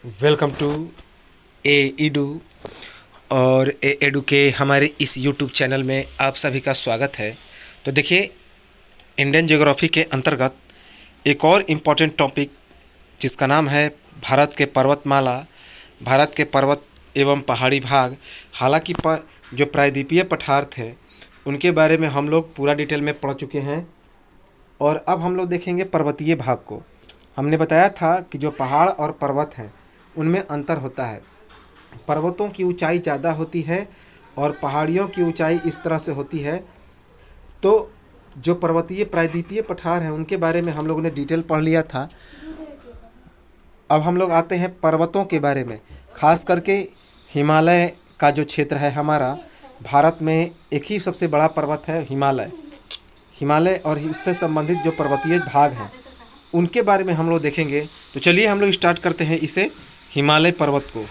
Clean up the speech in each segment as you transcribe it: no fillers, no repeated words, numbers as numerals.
Welcome to A Edu और ए edu के हमारे इस यूट्यूब चैनल में आप सभी का स्वागत है। तो देखिए, इंडियन ज्योग्राफी के अंतर्गत एक और इम्पॉर्टेंट टॉपिक जिसका नाम है भारत के पर्वतमाला, भारत के पर्वत एवं पहाड़ी भाग। हालांकि जो प्रायद्वीपीय पठार थे उनके बारे में हम लोग पूरा डिटेल में पढ़ चुके हैं और अब हम लोग देखेंगे पर्वतीय भाग को। हमने बताया था कि जो पहाड़ और पर्वत हैं उनमें अंतर होता है। पर्वतों की ऊंचाई ज़्यादा होती है और पहाड़ियों की ऊंचाई इस तरह से होती है। तो जो पर्वतीय प्रायद्वीपीय पठार हैं उनके बारे में हम लोगों ने डिटेल पढ़ लिया था। अब हम लोग आते हैं पर्वतों के बारे में। खास करके हिमालय का जो क्षेत्र है हमारा भारत में, एक ही सबसे बड़ा पर्वत है हिमालय और इससे संबंधित जो पर्वतीय भाग हैं उनके बारे में हम लोग देखेंगे। तो चलिए हम लोग स्टार्ट करते हैं इसे हिमालय पर्वत को।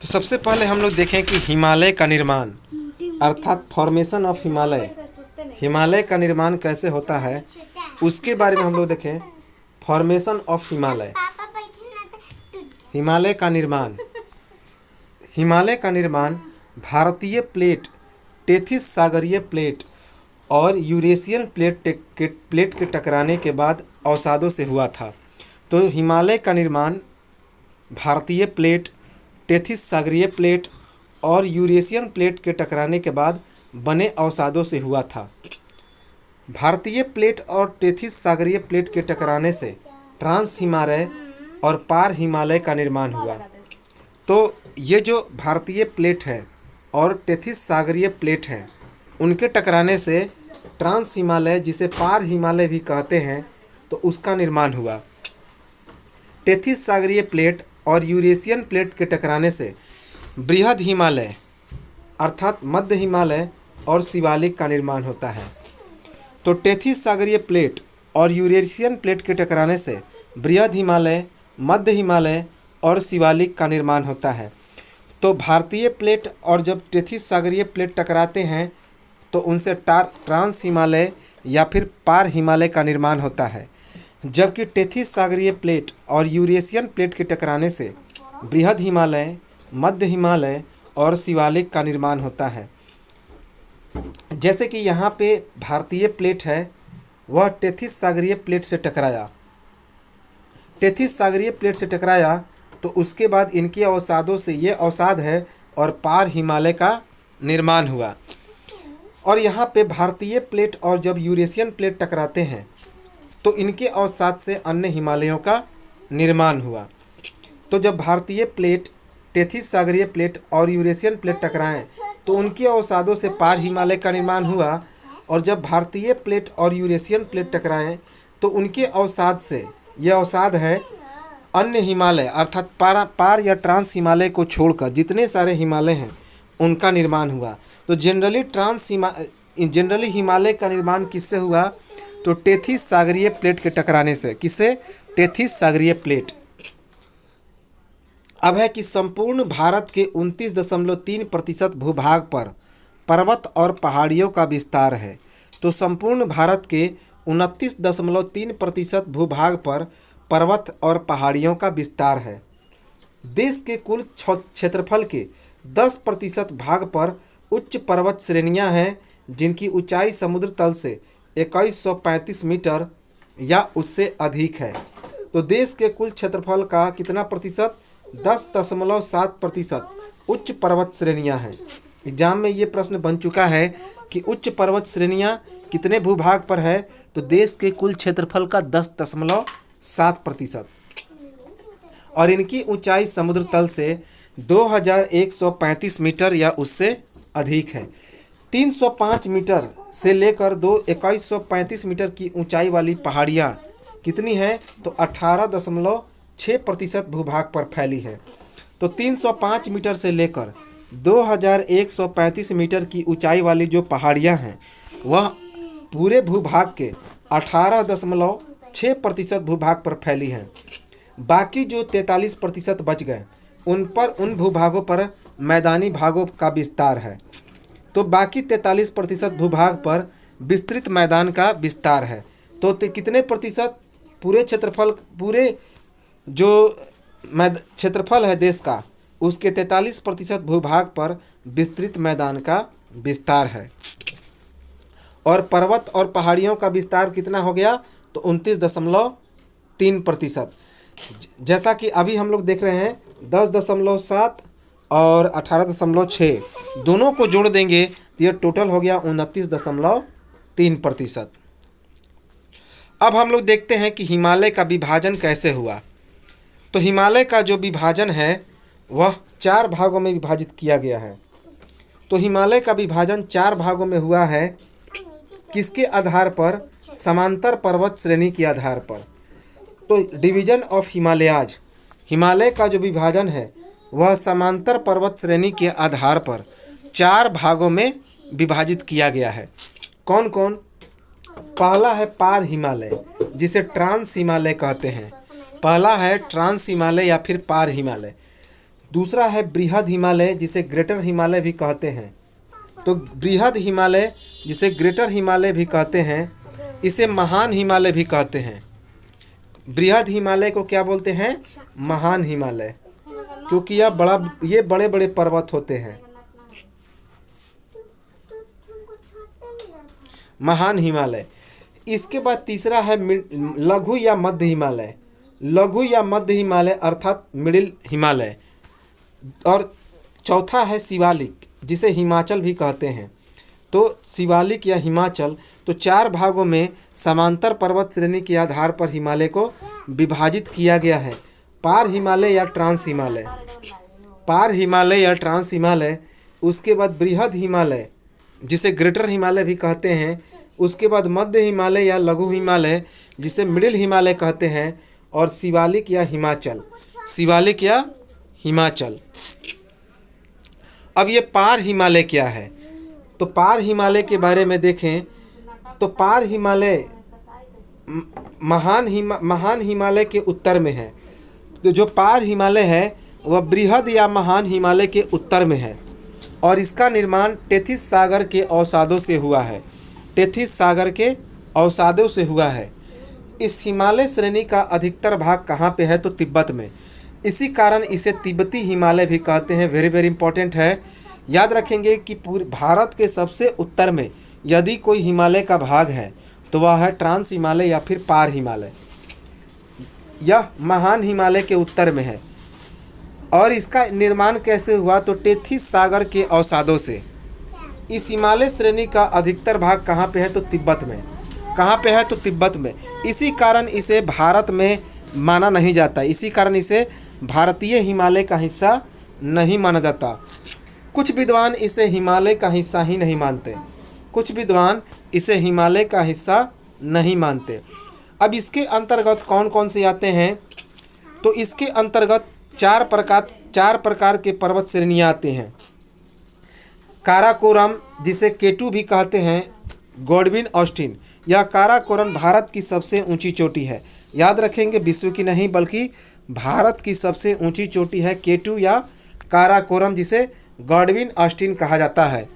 तो सबसे पहले हम लोग देखें कि हिमालय का निर्माण अर्थात फॉर्मेशन ऑफ हिमालय का निर्माण कैसे होता है उसके बारे में हम लोग देखें। फॉर्मेशन ऑफ हिमालय का निर्माण भारतीय प्लेट, टेथिस सागरीय प्लेट और यूरेशियन प्लेट के टकराने के बाद अवसादों से हुआ था। तो हिमालय का निर्माण भारतीय प्लेट, टेथिस सागरीय प्लेट और यूरेशियन प्लेट के टकराने के बाद बने अवसादों से हुआ था। भारतीय प्लेट और टेथिस सागरीय प्लेट के टकराने से ट्रांस हिमालय और पार हिमालय का निर्माण हुआ। तो ये जो भारतीय प्लेट है और टेथिस सागरीय प्लेट है उनके टकराने से ट्रांस हिमालय, जिसे पार हिमालय भी कहते हैं, तो उसका निर्माण हुआ। टेथिस सागरीय प्लेट और यूरेशियन प्लेट के टकराने से बृहद हिमालय अर्थात मध्य हिमालय और शिवालिक का निर्माण होता है। तो टेथिस सागरीय प्लेट और यूरेशियन प्लेट के टकराने से बृहद हिमालय, मध्य हिमालय और शिवालिक का निर्माण होता है। तो भारतीय प्लेट और जब टेथिस सागरीय प्लेट टकराते हैं तो उनसे ट्रांस हिमालय या फिर पार हिमालय का निर्माण होता है, जबकि टेथिस सागरीय प्लेट और यूरेशियन प्लेट के टकराने से बृहद हिमालय, मध्य हिमालय और शिवालिक का निर्माण होता है। जैसे कि यहाँ पे भारतीय प्लेट है, वह टेथिस सागरीय प्लेट से टकराया तो उसके बाद इनके अवसादों से ये अवसाद है और पार हिमालय का निर्माण हुआ। और यहाँ पे भारतीय प्लेट और जब यूरेशियन प्लेट टकराते हैं तो इनके अवसाद से अन्य हिमालयों का निर्माण हुआ। तो जब भारतीय प्लेट, टेथिस सागरीय प्लेट और यूरेशियन प्लेट टकराएं तो उनके अवसादों से पार हिमालय का निर्माण हुआ। और जब भारतीय प्लेट और यूरेशियन प्लेट टकराएं तो उनके अवसाद से, यह अवसाद है अन्य हिमालय अर्थात पार या ट्रांस हिमालय को छोड़कर जितने सारे हिमालय हैं उनका निर्माण हुआ। तो जनरली हिमालय का निर्माण किससे हुआ? तो टेथिस सागरीय प्लेट के टकराने से। किससे? टेथिस सागरीय प्लेट। अब है कि संपूर्ण भारत के 29.3% भूभाग पर पर्वत और पहाड़ियों का विस्तार है। तो संपूर्ण भारत के 29.3% भूभाग पर पर्वत और पहाड़ियों का विस्तार है। देश के कुल क्षेत्रफल के 10% भाग पर उच्च पर्वत श्रेणियां हैं जिनकी ऊंचाई समुद्र तल से 2135 मीटर या उससे अधिक है। तो देश के कुल क्षेत्रफल का कितना प्रतिशत? 10.7% उच्च पर्वत श्रेणियां हैं। एग्जाम में ये प्रश्न बन चुका है कि उच्च पर्वत श्रेणियां कितने भूभाग पर है? तो देश के कुल क्षेत्रफल का 10.7% और इनकी ऊंचाई समुद्र तल से 2135 मीटर या उससे अधिक है। 305 मीटर से लेकर 2135 मीटर की ऊंचाई वाली पहाड़ियाँ कितनी हैं? तो 18.6% भूभाग पर फैली है। तो 305 मीटर से लेकर 2135 मीटर की ऊंचाई वाली जो पहाड़ियाँ हैं वह पूरे भूभाग के 18 6% भूभाग पर फैली हैं। बाकी जो 43% बच गए उन भूभागों पर मैदानी भागों का विस्तार है। तो बाकी 43% भूभाग पर विस्तृत मैदान का विस्तार है। तो कितने प्रतिशत? पूरे क्षेत्रफल, पूरे जो क्षेत्रफल है देश का, उसके 43% भूभाग पर विस्तृत मैदान का विस्तार है। और पर्वत और पहाड़ियों का विस्तार कितना हो गया? तो 29.3%। जैसा कि अभी हम लोग देख रहे हैं 10.7 और 18.6 दोनों को जोड़ देंगे तो यह टोटल हो गया 29.3%। अब हम लोग देखते हैं कि हिमालय का विभाजन कैसे हुआ। तो हिमालय का जो विभाजन है वह 4 भागों में विभाजित किया गया है। तो हिमालय का विभाजन 4 भागों में हुआ है। किसके आधार पर? समांतर पर्वत श्रेणी के आधार पर। तो डिवीजन ऑफ हिमालयाज, हिमालय का जो विभाजन है वह समांतर पर्वत श्रेणी के आधार पर 4 भागों में विभाजित किया गया है। कौन कौन? पहला है पार हिमालय, जिसे ट्रांस हिमालय कहते हैं। पहला है ट्रांस हिमालय या फिर पार हिमालय। दूसरा है बृहद हिमालय, जिसे ग्रेटर हिमालय भी कहते हैं। तो बृहद हिमालय, जिसे ग्रेटर हिमालय भी कहते हैं, इसे महान हिमालय भी कहते हैं। बृहद हिमालय को क्या बोलते हैं? महान हिमालय, क्योंकि ये बड़े बड़े पर्वत होते हैं। महान हिमालय। इसके बाद तीसरा है लघु या मध्य हिमालय। लघु या मध्य हिमालय अर्थात मिडिल हिमालय। और चौथा है शिवालिक, जिसे हिमाचल भी कहते हैं। तो शिवालिक या हिमाचल, तो 4 भागों में समांतर पर्वत श्रेणी के आधार पर हिमालय को विभाजित किया गया है। पार हिमालय या ट्रांस हिमालय, पार हिमालय या ट्रांस हिमालय। उसके बाद बृहद हिमालय, जिसे ग्रेटर हिमालय भी कहते हैं। उसके बाद मध्य हिमालय या लघु हिमालय, जिसे मिडिल हिमालय कहते हैं। और शिवालिक या हिमाचल, शिवालिक या हिमाचल। अब ये पार हिमालय क्या है? तो पार हिमालय के बारे में देखें तो पार हिमालय महान हिमालय के उत्तर में है। तो जो पार हिमालय है वह बृहद या महान हिमालय के उत्तर में है और इसका निर्माण टेथिस सागर के अवसादों से हुआ है। टेथिस सागर के अवसादों से हुआ है। इस हिमालय श्रेणी का अधिकतर भाग कहाँ पे है? तो तिब्बत में। इसी कारण इसे तिब्बती हिमालय भी कहते हैं। वेरी वेरी इंपॉर्टेंट है। याद रखेंगे कि पूरे भारत के सबसे उत्तर में यदि कोई हिमालय का भाग है तो वह है ट्रांस हिमालय या फिर पार हिमालय। यह महान हिमालय के उत्तर में है। और इसका निर्माण कैसे हुआ? तो टेथिस सागर के अवसादों से। इस हिमालय श्रेणी का अधिकतर भाग कहाँ पे है? तो तिब्बत में। कहाँ पे है? तो तिब्बत में। इसी कारण इसे भारत में माना नहीं जाता। इसी कारण इसे भारतीय हिमालय का हिस्सा नहीं माना जाता। कुछ विद्वान इसे हिमालय का हिस्सा ही नहीं मानते। कुछ विद्वान इसे हिमालय का हिस्सा नहीं मानते। अब इसके अंतर्गत कौन कौन से आते हैं? तो इसके अंतर्गत 4 प्रकार के पर्वत श्रेणियाँ आते हैं। काराकोरम, जिसे केटू भी कहते हैं, गॉडविन ऑस्टिन। यह काराकोरम भारत की सबसे ऊंची चोटी है। याद रखेंगे, विश्व की नहीं बल्कि भारत की सबसे ऊंची चोटी है केटू या काराकोरम, जिसे गॉडविन ऑस्टिन कहा जाता है।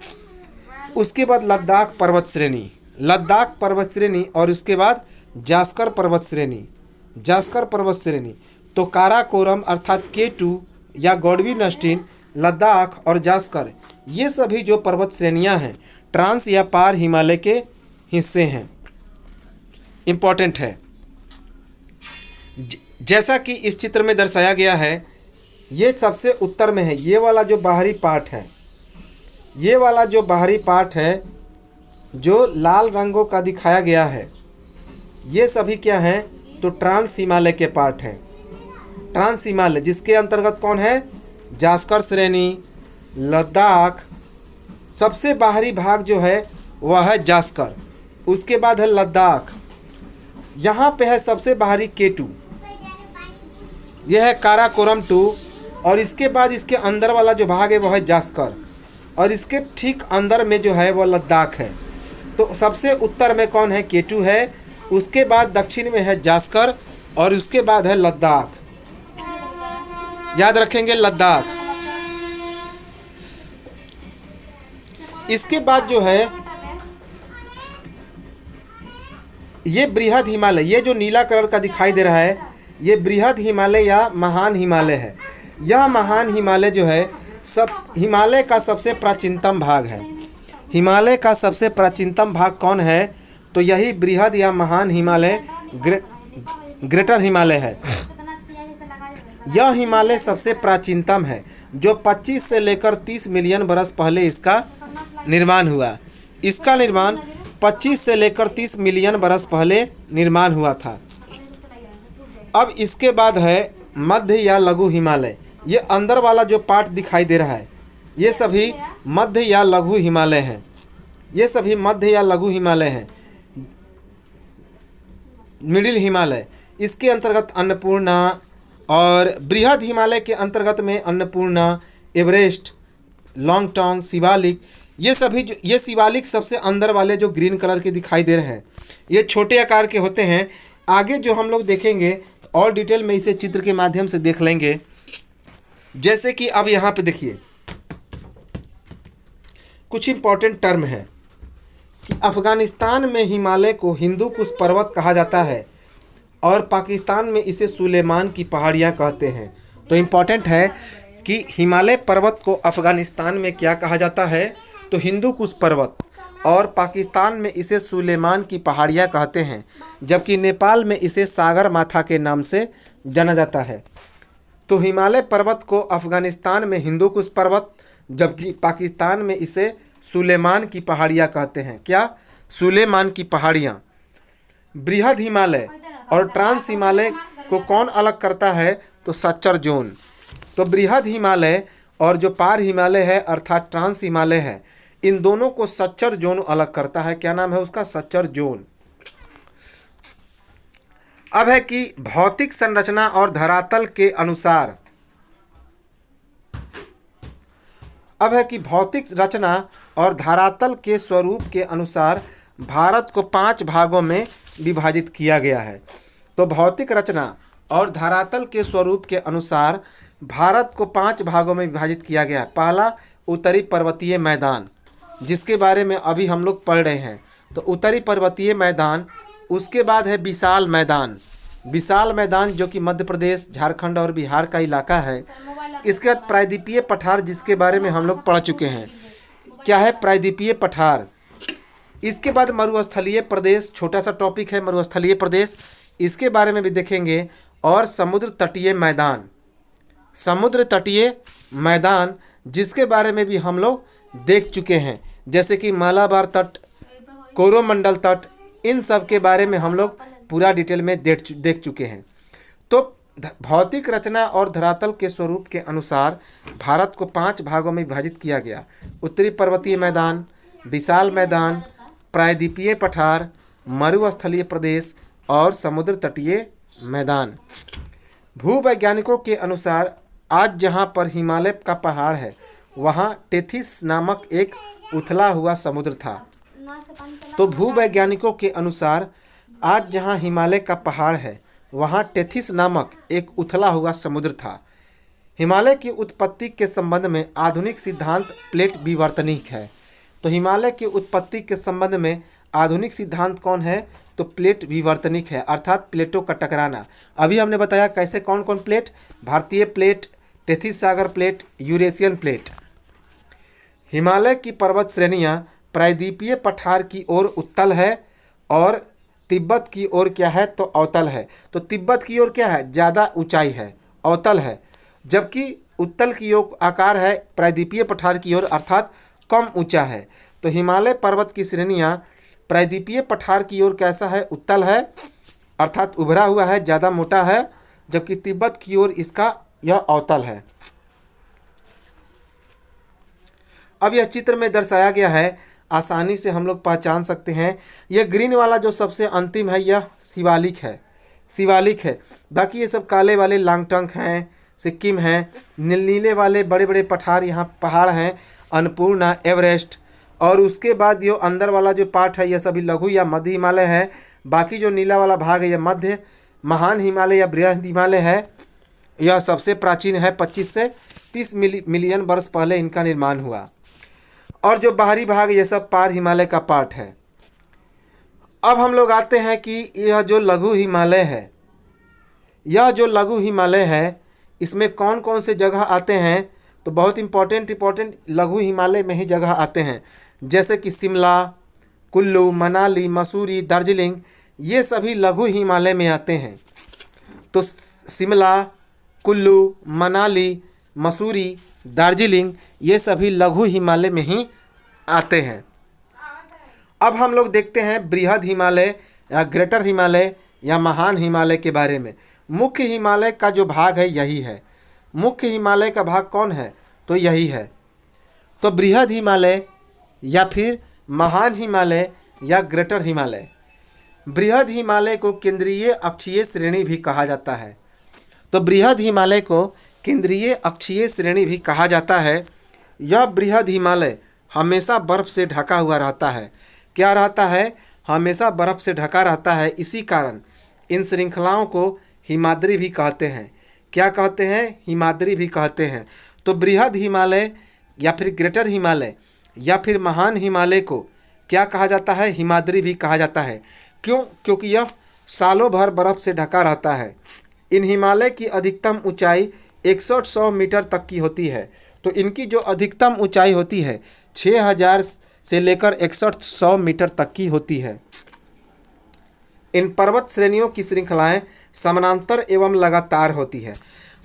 उसके बाद लद्दाख पर्वत श्रेणी, लद्दाख पर्वत श्रेणी। और उसके बाद जास्कर पर्वत श्रेणी, जास्कर पर्वत श्रेणी। तो काराकोरम अर्थात केटू या गॉडविन ऑस्टिन, लद्दाख और जास्कर, ये सभी जो पर्वत श्रेणियां हैं ट्रांस या पार हिमालय के हिस्से हैं। इम्पॉर्टेंट है। जैसा कि इस चित्र में दर्शाया गया है, ये सबसे उत्तर में है। ये वाला जो बाहरी पार्ट है, ये वाला जो बाहरी पार्ट है जो लाल रंगों का दिखाया गया है, ये सभी क्या हैं? तो ट्रांस हिमालय के पार्ट हैं। ट्रांस हिमालय जिसके अंतर्गत कौन है? जास्कर श्रेणी, लद्दाख। सबसे बाहरी भाग जो है वह है जास्कर। उसके बाद है लद्दाख। यहाँ पे है सबसे बाहरी केटू, यह है काराकोरम 2। और इसके बाद इसके अंदर वाला जो भाग है वह है जास्कर। और इसके ठीक अंदर में जो है वह लद्दाख है। तो सबसे उत्तर में कौन है? केटू है। उसके बाद दक्षिण में है जास्कर और उसके बाद है लद्दाख। याद रखेंगे लद्दाख। इसके बाद जो है ये बृहद हिमालय, ये जो नीला कलर का दिखाई दे रहा है ये बृहद हिमालय या महान हिमालय है। यह महान हिमालय जो है हिमालय का सबसे प्राचीनतम भाग है। हिमालय का सबसे प्राचीनतम भाग कौन है? तो यही बृहद या महान हिमालय ग्रेटर हिमालय है। यह हिमालय सबसे प्राचीनतम है जो 25 से लेकर 30 मिलियन बरस पहले इसका निर्माण हुआ। इसका निर्माण 25 से लेकर 30 मिलियन बरस पहले निर्माण हुआ था। अब इसके बाद है मध्य या लघु हिमालय। ये अंदर वाला जो पार्ट दिखाई दे रहा है ये सभी मध्य या लघु हिमालय हैं। ये सभी मध्य या लघु हिमालय हैं। मिडिल हिमालय, इसके अंतर्गत अन्नपूर्णा और बृहद हिमालय के अंतर्गत में अन्नपूर्णा, एवरेस्ट, लॉन्गटोंग, शिवालिक, ये सभी ये शिवालिक सबसे अंदर वाले जो ग्रीन कलर के दिखाई दे रहे हैं ये छोटे आकार के होते हैं। आगे जो हम लोग देखेंगे और डिटेल में इसे चित्र के माध्यम से देख लेंगे। जैसे कि अब यहाँ पे देखिए कुछ इंपॉर्टेंट टर्म है कि अफगानिस्तान में हिमालय को हिंदू कुश पर्वत कहा जाता है और पाकिस्तान में इसे सुलेमान की पहाड़ियाँ कहते हैं। तो इम्पॉर्टेंट है कि हिमालय पर्वत को अफगानिस्तान में क्या कहा जाता है? तो हिंदू कुश पर्वत, और पाकिस्तान में इसे सुलेमान की पहाड़ियाँ कहते हैं, जबकि नेपाल में इसे सागर माथा के नाम से जाना जाता है। तो हिमालय पर्वत को अफगानिस्तान में हिंदू कुश पर्वत, जबकि पाकिस्तान में इसे सुलेमान की पहाड़ियाँ कहते हैं। क्या? सुलेमान की पहाड़ियाँ। बृहद हिमालय और ट्रांस हिमालय को कौन अलग करता है? तो सच्चर जोन। तो बृहद हिमालय और जो पार हिमालय है अर्थात ट्रांस हिमालय है, इन दोनों को सच्चर जोन अलग करता है। क्या नाम है उसका? सच्चर जोन। अब है कि भौतिक संरचना और धरातल के अनुसार, अब है कि भौतिक रचना और धरातल के स्वरूप के अनुसार भारत को 5 भागों में विभाजित किया गया है। तो भौतिक रचना और धरातल के स्वरूप के अनुसार भारत को 5 भागों में विभाजित किया गया है। पहला, उत्तरी पर्वतीय मैदान, जिसके बारे में अभी हम लोग पढ़ रहे हैं। तो उत्तरी पर्वतीय मैदान। उसके बाद है विशाल मैदान। विशाल मैदान जो कि मध्य प्रदेश, झारखंड और बिहार का इलाका है। इसके बाद प्रायद्वीपीय पठार, जिसके बारे में हम लोग पढ़ चुके हैं। क्या है प्रायद्वीपीय पठार? इसके बाद मरुस्थलीय प्रदेश, छोटा सा टॉपिक है मरुस्थलीय प्रदेश, इसके बारे में भी देखेंगे। और समुद्र तटीय मैदान, समुद्र तटीय मैदान जिसके बारे में भी हम लोग देख चुके हैं, जैसे कि मालाबार तट, कोरोमंडल तट, इन सब के बारे में हम लोग पूरा डिटेल में देख चुके हैं। तो भौतिक रचना और धरातल के स्वरूप के अनुसार भारत को 5 भागों में विभाजित किया गया। उत्तरी पर्वतीय मैदान, विशाल मैदान, प्रायद्वीपीय पठार, मरुस्थलीय प्रदेश और समुद्र तटीय मैदान। भूवैज्ञानिकों के अनुसार आज जहाँ पर हिमालय का पहाड़ है वहाँ टेथिस नामक एक उथला हुआ समुद्र था। तो भूवैज्ञानिकों के अनुसार आज जहाँ हिमालय का पहाड़ है वहाँ टेथिस नामक एक उथला हुआ समुद्र था। हिमालय की उत्पत्ति के संबंध में आधुनिक सिद्धांत प्लेट विवर्तनिक है। तो हिमालय की उत्पत्ति के संबंध में आधुनिक सिद्धांत कौन है? तो प्लेट विवर्तनिक है, अर्थात प्लेटों का टकराना। अभी हमने बताया कैसे कौन कौन प्लेट, भारतीय प्लेट, टेथिस सागर प्लेट, यूरेशियन प्लेट। हिमालय की पर्वत श्रेणियाँ प्रायद्वीपीय पठार की ओर उत्तल है और तिब्बत की ओर क्या है? तो अवतल है। तो तिब्बत की ओर क्या है? ज़्यादा ऊंचाई है, अवतल है, जबकि उत्तल की ओर आकार है प्रायद्वीपीय पठार की ओर, अर्थात कम ऊंचा है। तो हिमालय पर्वत की श्रेणियाँ प्रायद्वीपीय पठार की ओर कैसा है? उत्तल है, अर्थात उभरा हुआ है, ज़्यादा मोटा है, जबकि तिब्बत की ओर इसका यह अवतल है। अब यह चित्र में दर्शाया गया है, आसानी से हम लोग पहचान सकते हैं। यह ग्रीन वाला जो सबसे अंतिम है यह शिवालिक है, शिवालिक है। बाकी ये सब काले वाले लांगटंग हैं, सिक्किम हैं। नीले वाले बड़े बड़े पठार यहाँ पहाड़ हैं, अन्नपूर्णा, एवरेस्ट। और उसके बाद जो अंदर वाला जो पार्ट है यह सभी लघु या मध्य हिमालय है। बाकी जो नीला वाला भाग है यह मध्य महान हिमालय या बृहद हिमालय है। यह सबसे प्राचीन है, 25 से 30 मिलियन वर्ष पहले इनका निर्माण हुआ। और जो बाहरी भाग ये सब पार हिमालय का पार्ट है। अब हम लोग आते हैं कि यह जो लघु हिमालय है, यह जो लघु हिमालय है इसमें कौन कौन से जगह आते हैं, तो बहुत इम्पोर्टेंट लघु हिमालय में ही जगह आते हैं, जैसे कि शिमला, कुल्लू, मनाली, मसूरी, दार्जिलिंग, ये सभी लघु हिमालय में आते हैं। तो शिमला, कुल्लू, मनाली, मसूरी, दार्जिलिंग ये सभी लघु हिमालय में ही आते हैं। अब हम लोग देखते हैं बृहद हिमालय या ग्रेटर हिमालय या महान हिमालय के बारे में। मुख्य हिमालय का जो भाग है यही है। मुख्य हिमालय का भाग कौन है, तो यही है। तो बृहद हिमालय या फिर महान हिमालय या ग्रेटर हिमालय। बृहद हिमालय को केंद्रीय अक्षीय श्रेणी भी कहा जाता है। तो बृहद हिमालय को केंद्रीय अक्षीय श्रेणी भी कहा जाता है। यह बृहद हिमालय हमेशा बर्फ़ से ढका हुआ रहता है। क्या रहता है, हमेशा बर्फ़ से ढका रहता है। इसी कारण इन श्रृंखलाओं को हिमाद्री भी कहते हैं। क्या कहते हैं, हिमाद्री भी कहते हैं। तो बृहद हिमालय या फिर ग्रेटर हिमालय या फिर महान हिमालय को क्या कहा जाता है, हिमाद्री भी कहा जाता है। क्यों, क्योंकि यह सालों भर बर्फ़ से ढका रहता है। इन हिमालय की अधिकतम ऊंचाई 6100 मीटर तक की होती है। तो इनकी जो अधिकतम ऊंचाई होती है 6000 से लेकर 6100 मीटर तक की होती है। इन पर्वत श्रेणियों की श्रृंखलाएं समानांतर एवं लगातार होती है।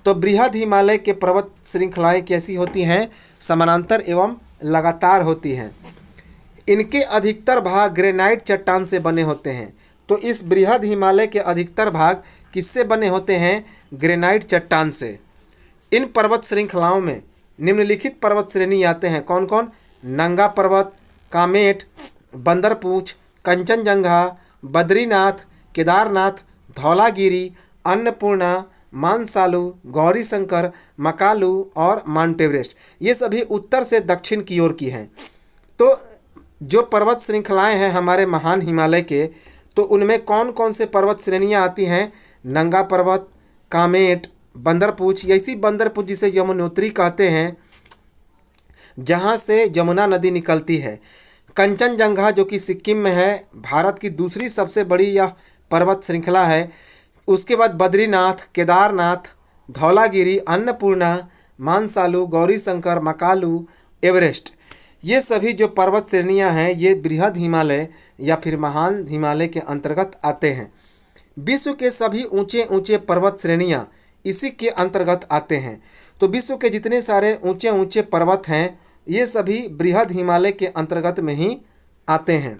तो बृहद हिमालय के पर्वत श्रृंखलाएं कैसी होती हैं, समानांतर एवं लगातार होती हैं। इनके अधिकतर भाग ग्रेनाइट चट्टान से बने होते हैं। तो इस बृहद हिमालय के अधिकतर भाग किससे बने होते हैं, ग्रेनाइट चट्टान से। इन पर्वत श्रृंखलाओं में निम्नलिखित पर्वत श्रेणी आते हैं। कौन कौन, नंगा पर्वत, कामेट, बंदरपूछ, कंचनजंगा, बद्रीनाथ, केदारनाथ, धौलागिरी, अन्नपूर्णा, मानसालू, गौरीशंकर, मकालू और माउंट एवरेस्ट। ये सभी उत्तर से दक्षिण की ओर की हैं। तो जो पर्वत श्रृंखलाएं हैं हमारे महान हिमालय के, तो उनमें कौन कौन से पर्वत श्रेणियां आती हैं, नंगा पर्वत, कामेट, बंदरपूछ, ऐसी बंदरपूछ जिसे यमुनोत्री कहते हैं, जहाँ से यमुना नदी निकलती है। कंचनजंगा जो कि सिक्किम में है, भारत की दूसरी सबसे बड़ी यह पर्वत श्रृंखला है। उसके बाद बद्रीनाथ, केदारनाथ, धौलागिरी, अन्नपूर्णा, मानसालू, गौरीशंकर, मकालू, एवरेस्ट, ये सभी जो पर्वत श्रेणियां हैं ये बृहद हिमालय या फिर महान हिमालय के अंतर्गत आते हैं। विश्व के सभी ऊंचे ऊंचे पर्वत श्रेणियां इसी के अंतर्गत आते हैं। तो विश्व के जितने सारे ऊंचे ऊंचे पर्वत हैं ये सभी बृहद हिमालय के अंतर्गत में ही आते हैं।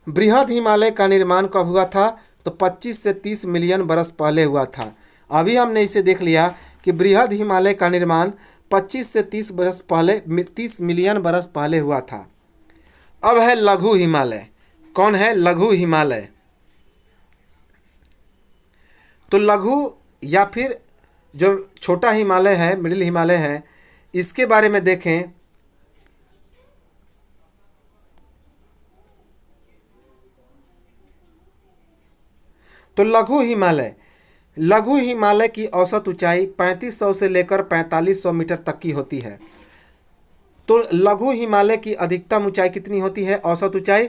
बृहद हिमालय का निर्माण कब हुआ था, तो 25 से 30 मिलियन बरस पहले हुआ था। अभी हमने इसे देख लिया कि बृहद हिमालय का निर्माण 25 से 30 बरस पहले 30 मिलियन बरस पहले हुआ था। अब है लघु हिमालय। कौन है, लघु हिमालय। तो लघु या फिर जो छोटा हिमालय है, मिडिल हिमालय है, इसके बारे में देखें तो लघु हिमालय की औसत ऊंचाई 3500 से लेकर 4500 मीटर तक की होती है। तो लघु हिमालय की अधिकतम ऊंचाई कितनी होती है, औसत ऊंचाई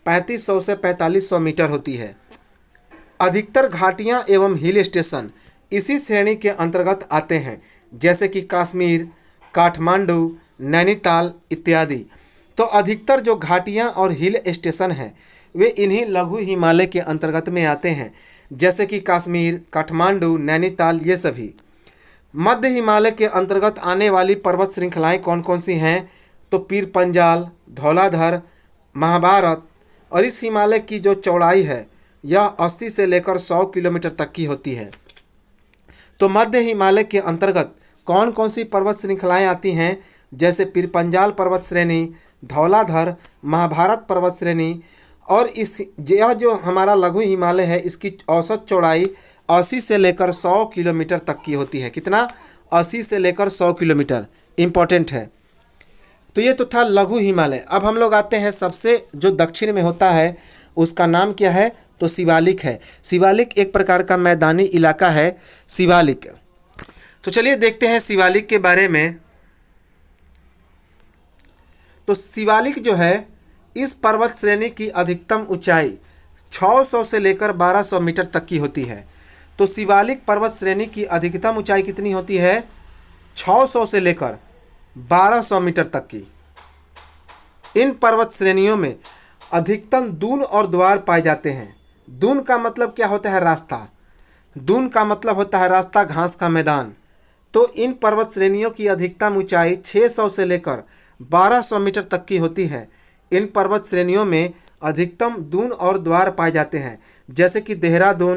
3500 से 4500 मीटर होती है। अधिकतर घाटियां एवं हिल स्टेशन इसी श्रेणी के अंतर्गत आते हैं, जैसे कि कश्मीर, काठमांडू, नैनीताल इत्यादि। तो अधिकतर जो घाटियां और हिल स्टेशन हैं वे इन्हीं लघु हिमालय के अंतर्गत में आते हैं, जैसे कि कश्मीर, काठमांडू, नैनीताल, ये सभी। मध्य हिमालय के अंतर्गत आने वाली पर्वत श्रृंखलाएं कौन कौन सी हैं, तो पीर पंजाल, धौलाधर, महाभारत। और इस हिमालय की जो चौड़ाई है यह 80 से लेकर 100 किलोमीटर तक की होती है। तो मध्य हिमालय के अंतर्गत कौन कौन सी पर्वत श्रृंखलाएं आती हैं, जैसे पीर पंजाल पर्वत श्रेणी, धौलाधर, महाभारत पर्वत श्रेणी। और यह जो हमारा लघु हिमालय है इसकी औसत चौड़ाई 80 से लेकर 100 किलोमीटर तक की होती है। कितना, 80 से लेकर 100 किलोमीटर, इम्पॉर्टेंट है। तो ये तो था लघु हिमालय। अब हम लोग आते हैं सबसे जो दक्षिण में होता है उसका नाम क्या है, तो शिवालिक है। शिवालिक एक प्रकार का मैदानी इलाका है शिवालिक। तो चलिए देखते हैं शिवालिक के बारे में। तो शिवालिक जो है इस पर्वत श्रेणी की अधिकतम ऊंचाई 600 से लेकर 1200 मीटर तक की होती है। तो शिवालिक पर्वत श्रेणी की अधिकतम ऊंचाई कितनी होती है? 600 से लेकर 1200 मीटर तक की। इन पर्वत श्रेणियों में अधिकतम दून और द्वार पाए जाते हैं। दून का मतलब क्या होता है? रास्ता। दून का मतलब होता है रास्ता, घास का मैदान। तो इन पर्वत श्रेणियों की अधिकतम ऊंचाई 600 से लेकर 1200 मीटर तक की होती है। इन पर्वत श्रेणियों में अधिकतम दून और द्वार पाए जाते हैं, जैसे कि देहरादून,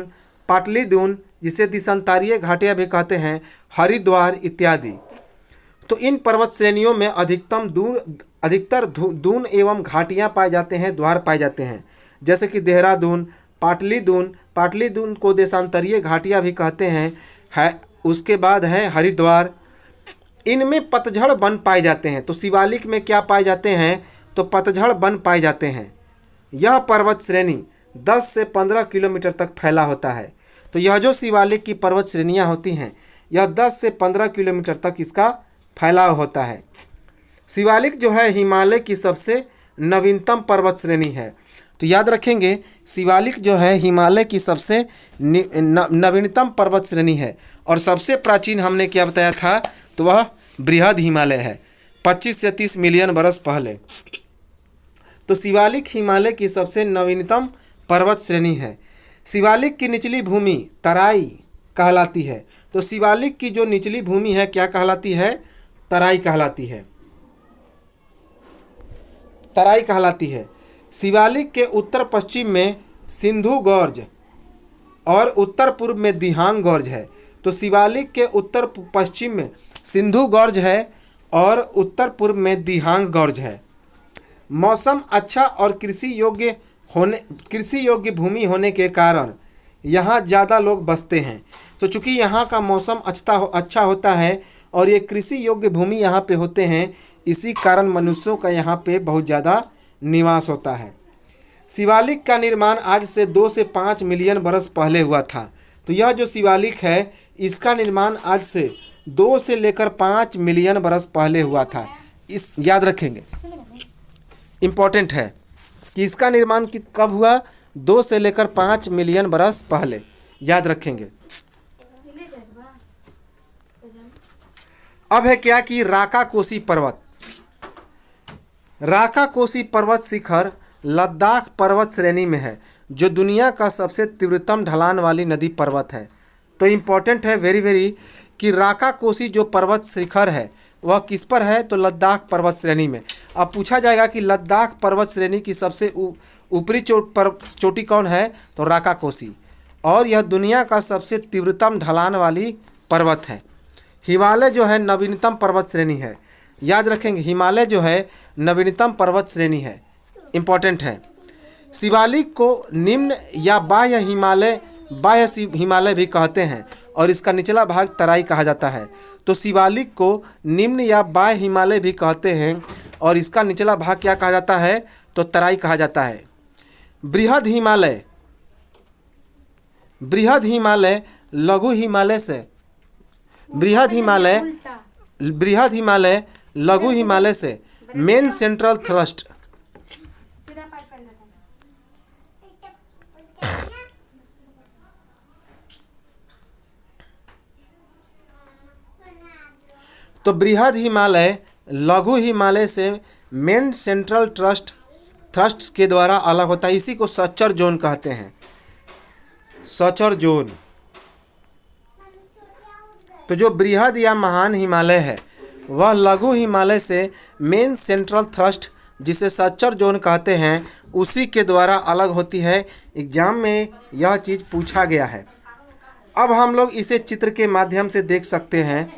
पाटली दून, जिसे दिशंतरीय घाटियाँ भी कहते हैं, हरिद्वार इत्यादि। तो इन पर्वत श्रेणियों में अधिकतर दून एवं घाटियाँ पाए जाते हैं, द्वार पाए जाते हैं, जैसे कि देहरादून, पाटली दून को देशांतरीय घाटियाँ भी कहते हैं, उसके बाद है हरिद्वार। इनमें पतझड़ वन पाए जाते हैं। तो शिवालिक में क्या पाए जाते हैं? तो पतझड़ वन पाए जाते हैं। यह पर्वत श्रेणी 10 से 15 किलोमीटर तक फैला होता है। तो यह जो शिवालिक की पर्वत श्रेणियाँ होती हैं, यह 10 से 15 किलोमीटर तक इसका फैलाव होता है। शिवालिक जो है हिमालय की सबसे नवीनतम पर्वत श्रेणी है। तो याद रखेंगे, शिवालिक जो है हिमालय की सबसे नवीनतम पर्वत श्रेणी है। और सबसे प्राचीन हमने क्या बताया था? तो वह बृहद हिमालय है, 25 से 30 मिलियन वर्ष पहले। तो शिवालिक हिमालय की सबसे नवीनतम पर्वत श्रेणी है। शिवालिक की निचली भूमि तराई कहलाती है। तो शिवालिक की जो निचली भूमि है क्या कहलाती है? तराई कहलाती है। तराई कहलाती है। शिवालिक के उत्तर पश्चिम में सिंधु गॉर्ज और उत्तर पूर्व में दिहांग गॉर्ज है। तो शिवालिक के उत्तर पश्चिम में सिंधु गॉर्ज है और उत्तर पूर्व में दिहांग गॉर्ज है। मौसम अच्छा और कृषि योग्य भूमि होने के कारण यहाँ ज़्यादा लोग बसते हैं। तो चूँकि यहाँ का मौसम अच्छा होता है और ये कृषि योग्य भूमि यहाँ पे होते हैं, इसी कारण मनुष्यों का यहाँ पे बहुत ज़्यादा निवास होता है। शिवालिक का निर्माण आज से 2 से 5 मिलियन वर्ष पहले हुआ था। तो यह जो शिवालिक है इसका निर्माण आज से 2 से लेकर 5 मिलियन वर्ष पहले हुआ था। इस याद रखेंगे, इम्पोर्टेंट है कि इसका निर्माण कब हुआ? 2 से लेकर 5 मिलियन वर्ष पहले, याद रखेंगे। अब है क्या कि राका कोसी पर्वत। राका कोसी पर्वत शिखर लद्दाख पर्वत श्रेणी में है, जो दुनिया का सबसे तीव्रतम ढलान वाली नदी पर्वत है। तो इम्पोर्टेंट है वेरी कि राका कोसी जो पर्वत शिखर है वह किस पर है? तो लद्दाख पर्वत श्रेणी में। अब पूछा जाएगा कि लद्दाख पर्वत श्रेणी की सबसे ऊपरी चोटी कौन है? तो राका कोसी। और यह दुनिया का सबसे तीव्रतम ढलान वाली पर्वत है। हिमालय जो है नवीनतम पर्वत श्रेणी है। याद रखेंगे, हिमालय जो है नवीनतम पर्वत श्रेणी है, इम्पोर्टेंट है। शिवालिक को निम्न या बाह्य हिमालय भी कहते हैं और इसका निचला भाग तराई कहा जाता है। तो शिवालिक को निम्न या बाह्य हिमालय भी कहते हैं और इसका निचला भाग क्या कहा जाता है? तो तराई कहा जाता है। बृहद हिमालय लघु हिमालय से लघु हिमालय से मेन सेंट्रल थ्रस्ट तो बृहद हिमालय लघु हिमालय से मेन सेंट्रल थ्रस्ट के द्वारा अलग होता है। इसी को सचर जोन कहते हैं, सचर जोन। तो जो बृहद या महान हिमालय है वह लघु हिमालय से मेन सेंट्रल थ्रस्ट, जिसे सचर जोन कहते हैं, उसी के द्वारा अलग होती है। एग्जाम में यह चीज़ पूछा गया है। अब हम लोग इसे चित्र के माध्यम से देख सकते हैं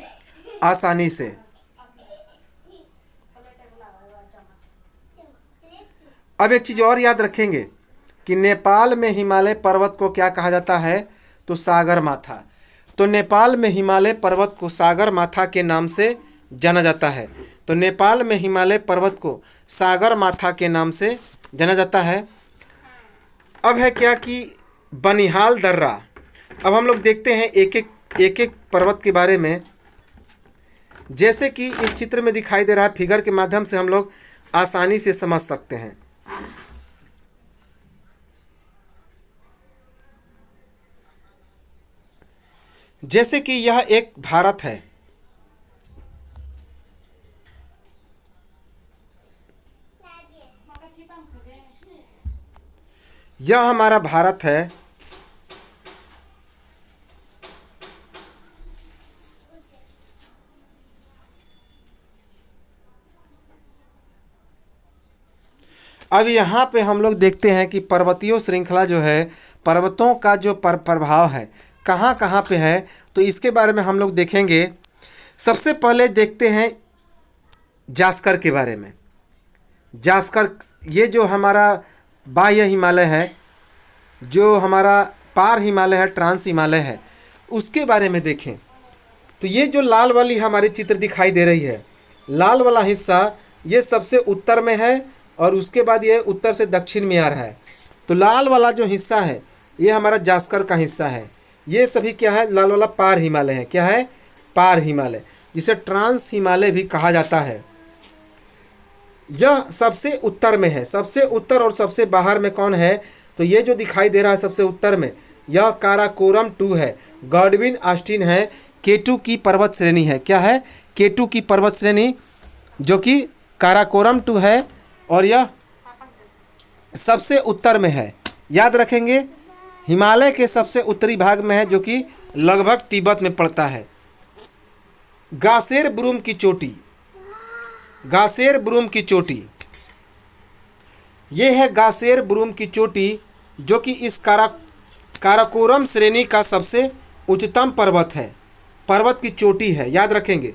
आसानी से। अब एक चीज़ और याद रखेंगे कि नेपाल में हिमालय पर्वत को क्या कहा जाता है? तो सागर माथा। तो नेपाल में हिमालय पर्वत को सागर माथा के नाम से जाना जाता है। तो नेपाल में हिमालय पर्वत को सागर माथा के नाम से जाना जाता है। अब है क्या कि बनिहाल दर्रा। अब हम लोग देखते हैं एक एक पर्वत के बारे में। जैसे कि इस चित्र में दिखाई दे रहा है, फिगर के माध्यम से हम लोग आसानी से समझ सकते हैं। जैसे कि यह एक भारत है, यह हमारा भारत है। अब यहाँ पे हम लोग देखते हैं कि पर्वतीय श्रृंखला जो है, पर्वतों का जो प्रभाव है कहाँ कहाँ पे है, तो इसके बारे में हम लोग देखेंगे। सबसे पहले देखते हैं जास्कर के बारे में। जास्कर, ये जो हमारा बाह्य हिमालय है, जो हमारा पार हिमालय है, ट्रांस हिमालय है, उसके बारे में देखें। तो ये जो लाल वाली हमारी चित्र दिखाई दे रही है, लाल वाला हिस्सा ये सबसे उत्तर में है और उसके बाद ये उत्तर से दक्षिण में आ रहा है। तो लाल वाला जो हिस्सा है ये हमारा जास्कर का हिस्सा है। ये सभी क्या है, लाल वाला पार हिमालय है। क्या है? पार हिमालय, जिसे ट्रांस हिमालय भी कहा जाता है। यह सबसे उत्तर में है। सबसे उत्तर और सबसे बाहर में कौन है? तो ये जो दिखाई दे रहा है सबसे उत्तर में, यह काराकोरम 2 है, गॉडविन ऑस्टिन है, K2 की पर्वत श्रेणी है। क्या है? K2 की पर्वत श्रेणी, जो कि काराकोरम 2 है और यह सबसे उत्तर में है। याद रखेंगे, हिमालय के सबसे उत्तरी भाग में है, जो कि लगभग तिब्बत में पड़ता है। गासेर ब्रूम की चोटी, गासेर ब्रूम की चोटी, ये है गासेर ब्रूम की चोटी, जो कि इस काराकोरम श्रेणी का सबसे उच्चतम पर्वत है, पर्वत की चोटी है। याद रखेंगे,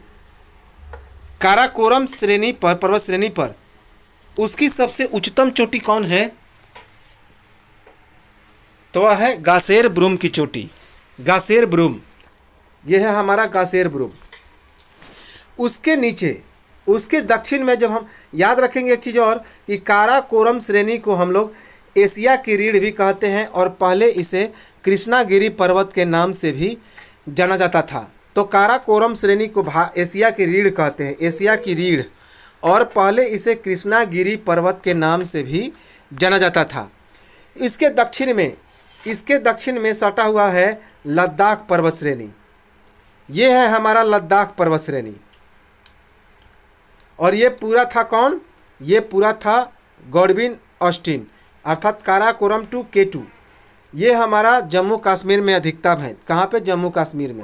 काराकोरम श्रेणी पर, पर्वत श्रेणी पर उसकी सबसे उच्चतम चोटी कौन है? तो वह है गासेर ब्रूम की चोटी। गासेर ब्रूम, यह है हमारा गासेर ब्रूम। उसके नीचे, उसके दक्षिण में, जब हम याद रखेंगे एक चीज़ और, कि काराकोरम श्रेणी को हम लोग एशिया की रीढ़ भी कहते हैं और पहले इसे कृष्णागिरी पर्वत के नाम से भी जाना जाता था। तो काराकोरम श्रेणी को एशिया की रीढ़ कहते हैं, एशिया की रीढ़, और पहले इसे कृष्णागिरी पर्वत के नाम से भी जाना जाता था। इसके दक्षिण में सटा हुआ है लद्दाख पर्वत श्रेणी। ये है हमारा लद्दाख पर्वत श्रेणी। और ये पूरा था कौन? ये पूरा था गॉडविन ऑस्टिन, अर्थात काराकोरम 2 K2। ये हमारा जम्मू कश्मीर में अधिकतम है। कहाँ पे? जम्मू कश्मीर में।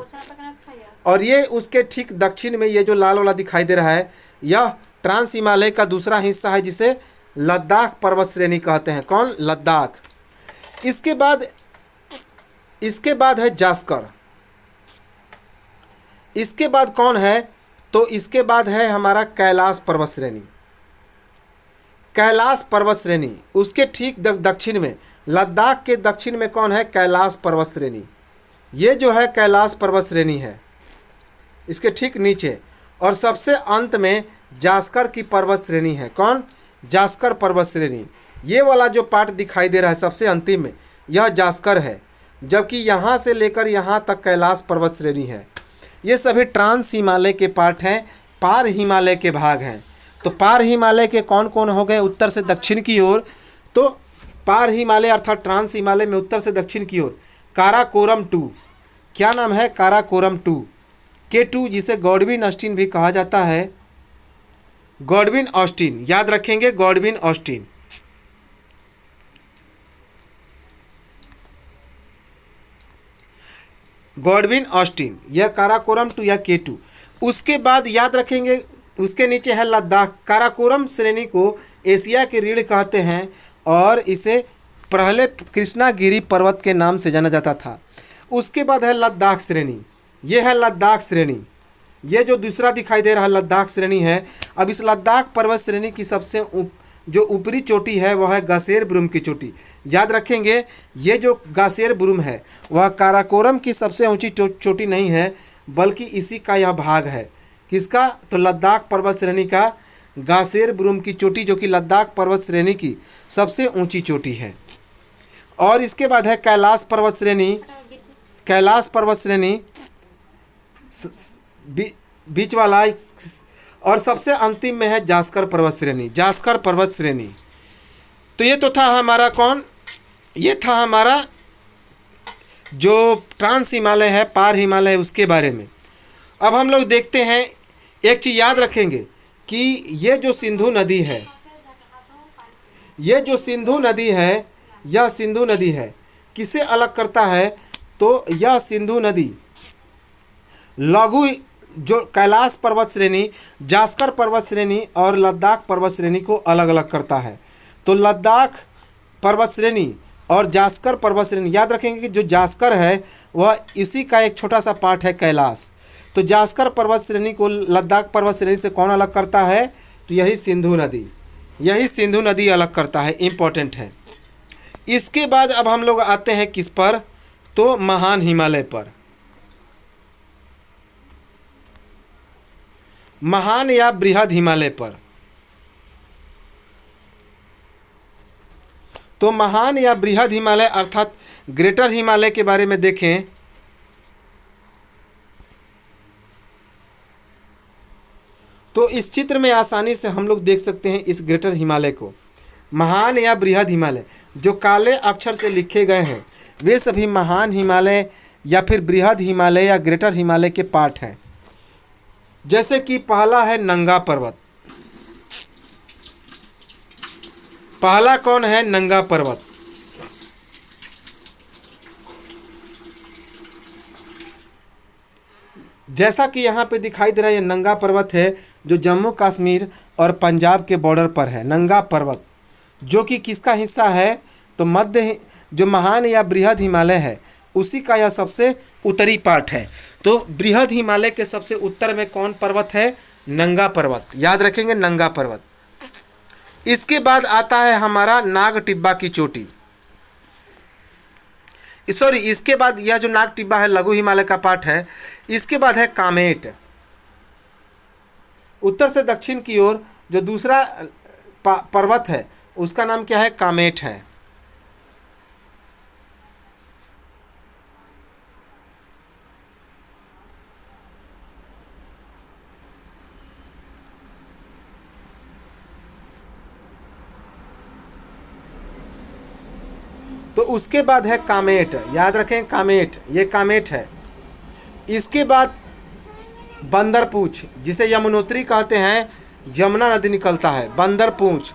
और ये उसके ठीक दक्षिण में ये जो लाल वाला दिखाई दे रहा है, यह ट्रांस हिमालय का दूसरा हिस्सा है, जिसे लद्दाख पर्वत श्रेणी कहते हैं। कौन? लद्दाख। इसके बाद है जास्कर। इसके बाद कौन है? तो इसके बाद है हमारा कैलाश पर्वत श्रेणी। कैलाश पर्वत श्रेणी, उसके ठीक दक्षिण में, लद्दाख के दक्षिण में कौन है? कैलाश पर्वत श्रेणी। ये जो है कैलाश पर्वत श्रेणी है, इसके ठीक नीचे। और सबसे अंत में जास्कर की पर्वत श्रेणी है। कौन? जास्कर पर्वत श्रेणी। ये वाला जो पार्ट दिखाई दे रहा है सबसे अंतिम में, यह जास्कर है, जबकि यहाँ से लेकर यहाँ तक कैलाश पर्वत श्रेणी है। ये सभी ट्रांस हिमालय के पार्ट हैं, पार हिमालय के भाग हैं। तो पार हिमालय के कौन कौन हो गए? उत्तर से दक्षिण की ओर, तो पार हिमालय अर्थात ट्रांस हिमालय में उत्तर से दक्षिण की ओर काराकोरम 2। क्या नाम है? काराकोरम 2 K2, जिसे गॉडविन ऑस्टिन भी कहा जाता है। गॉडविन ऑस्टिन, याद रखेंगे, गॉडविन ऑस्टिन। गॉडविन ऑस्टिन, यह काराकोरम 2 या K2। उसके बाद याद रखेंगे, उसके नीचे है लद्दाख। काराकोरम श्रेणी को एशिया की रीढ़ कहते हैं और इसे पहले कृष्णागिरी पर्वत के नाम से जाना जाता था। उसके बाद है लद्दाख श्रेणी। यह है लद्दाख श्रेणी। ये जो दूसरा दिखाई दे रहा है लद्दाख श्रेणी है। अब इस लद्दाख पर्वत श्रेणी की सबसे जो ऊपरी चोटी है वह है गासेर ब्रूम की चोटी। याद रखेंगे, ये जो गासेर ब्रूम है वह काराकोरम की सबसे ऊंची चोटी नहीं है, बल्कि इसी का यह भाग है। किसका? तो लद्दाख पर्वत श्रेणी का गासेर ब्रूम की चोटी, जो कि लद्दाख पर्वत श्रेणी की सबसे ऊंची चोटी है। और इसके बाद है कैलाश पर्वत श्रेणी, कैलाश पर्वत श्रेणी बीच वाला। और सबसे अंतिम में है जास्कर पर्वत श्रेणी, जास्कर पर्वत श्रेणी। तो ये तो था हमारा कौन, ये था हमारा जो ट्रांस हिमालय है, पार हिमालय है, उसके बारे में। अब हम लोग देखते हैं, एक चीज़ याद रखेंगे कि ये जो सिंधु नदी है, ये जो सिंधु नदी है, यह सिंधु नदी है, किसे अलग करता है? तो यह सिंधु नदी लघु जो कैलाश पर्वत श्रेणी, जास्कर पर्वत श्रेणी और लद्दाख पर्वत श्रेणी को अलग अलग करता है। तो लद्दाख पर्वत श्रेणी और जास्कर पर्वत श्रेणी, याद रखेंगे कि जो जास्कर है वह इसी का एक छोटा सा पार्ट है कैलाश। तो जास्कर पर्वत श्रेणी को लद्दाख पर्वत श्रेणी से कौन अलग करता है? तो यही सिंधु नदी, यही सिंधु नदी अलग करता है, इम्पोर्टेंट है। इसके बाद अब हम लोग आते हैं किस पर? तो महान हिमालय पर। महान या बृहद हिमालय पर। तो महान या बृहद हिमालय अर्थात ग्रेटर हिमालय के बारे में देखें तो इस चित्र में आसानी से हम लोग देख सकते हैं इस ग्रेटर हिमालय को। महान या बृहद हिमालय जो काले अक्षर से लिखे गए हैं वे सभी महान हिमालय या फिर बृहद हिमालय या ग्रेटर हिमालय के पार्ट हैं। जैसे कि पहला है नंगा पर्वत। पहला कौन है? नंगा पर्वत। जैसा कि यहाँ पे दिखाई दे रहा है, ये नंगा पर्वत है जो जम्मू कश्मीर और पंजाब के बॉर्डर पर है। नंगा पर्वत जो कि किसका हिस्सा है? तो मध्य जो महान या बृहद हिमालय है उसी का यह सबसे उत्तरी पार्ट है। तो बृहद हिमालय के सबसे उत्तर में कौन पर्वत है? नंगा पर्वत। याद रखेंगे, नंगा पर्वत। इसके बाद आता है हमारा नाग टिब्बा की चोटी। सॉरी, इसके बाद यह जो नाग टिब्बा है लघु हिमालय का पार्ट है। इसके बाद है कामेट। उत्तर से दक्षिण की ओर जो दूसरा पर्वत है उसका नाम क्या है? कामेट है। तो उसके बाद है कामेट। याद रखें, कामेट, ये कामेट है। इसके बाद बंदरपूछ, जिसे यमुनोत्री कहते हैं, यमुना नदी निकलता है, बंदरपूछ।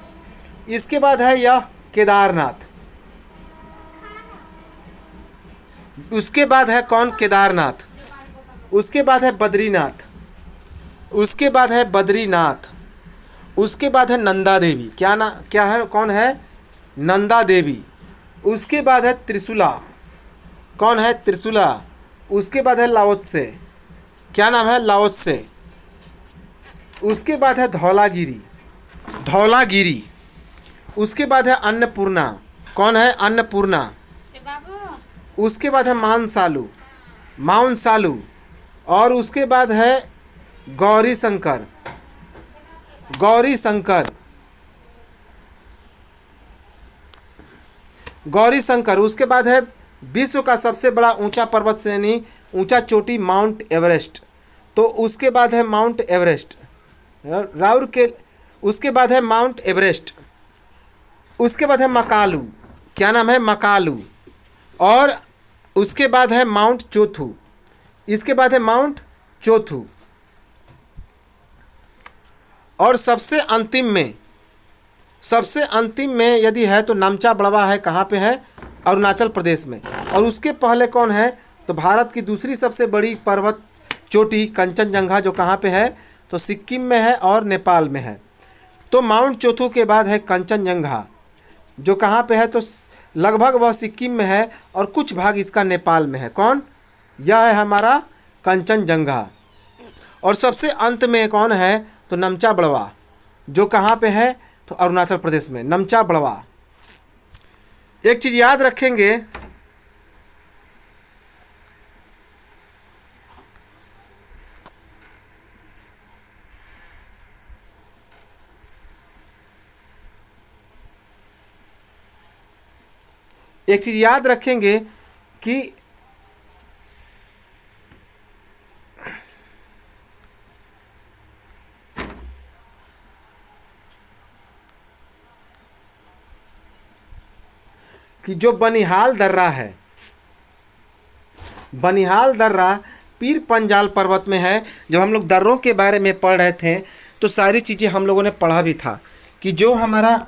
इसके बाद है यह केदारनाथ। उसके बाद है कौन? केदारनाथ। उसके बाद है बद्रीनाथ। उसके बाद है बद्रीनाथ। उसके बाद है नंदा देवी। क्या है? कौन है? नंदा देवी। उसके बाद है त्रिशूला। कौन है? त्रिशूला। उसके बाद है लाओत्से। क्या नाम है? लाओत्से। उसके बाद है धौलागिरी। धौलागिरी। उसके बाद है अन्नपूर्णा। कौन है? अन्नपूर्णा। उसके बाद है मानसालू, माउंट सालू। और उसके बाद है गौरी शंकर। गौरी शंकर। गौरी शंकर। उसके बाद है विश्व का सबसे बड़ा ऊंचा पर्वत श्रेणी, ऊंचा चोटी, माउंट एवरेस्ट। तो उसके बाद है माउंट एवरेस्ट, राउर के। उसके बाद है माउंट एवरेस्ट। उसके बाद है मकालू। क्या नाम है? मकालू। और उसके बाद है माउंट चोथू। इसके बाद है माउंट चोथू। और सबसे अंतिम में यदि है तो नामचा बड़वा है। कहाँ पे है? अरुणाचल प्रदेश में। और उसके पहले कौन है? तो भारत की दूसरी सबसे बड़ी पर्वत चोटी कंचनजंगा, जो कहाँ पे है? तो सिक्किम में है और नेपाल में है। तो माउंट चोथू के बाद है कंचनजंगा, जो कहाँ पे है? तो लगभग वह सिक्किम में है और कुछ भाग इसका नेपाल में है। कौन? यह है हमारा कंचनजंगा। और सबसे अंत में कौन है? तो नमचा बड़वा, जो कहाँ पे है? तो अरुणाचल प्रदेश में, नमचा बड़वा। एक चीज़ याद रखेंगे, एक चीज़ याद रखेंगे कि जो बनिहाल दर्रा है, बनिहाल दर्रा पीर पंजाल पर्वत में है। जब हम लोग दर्रों के बारे में पढ़ रहे थे तो सारी चीज़ें हम लोगों ने पढ़ा भी था कि जो हमारा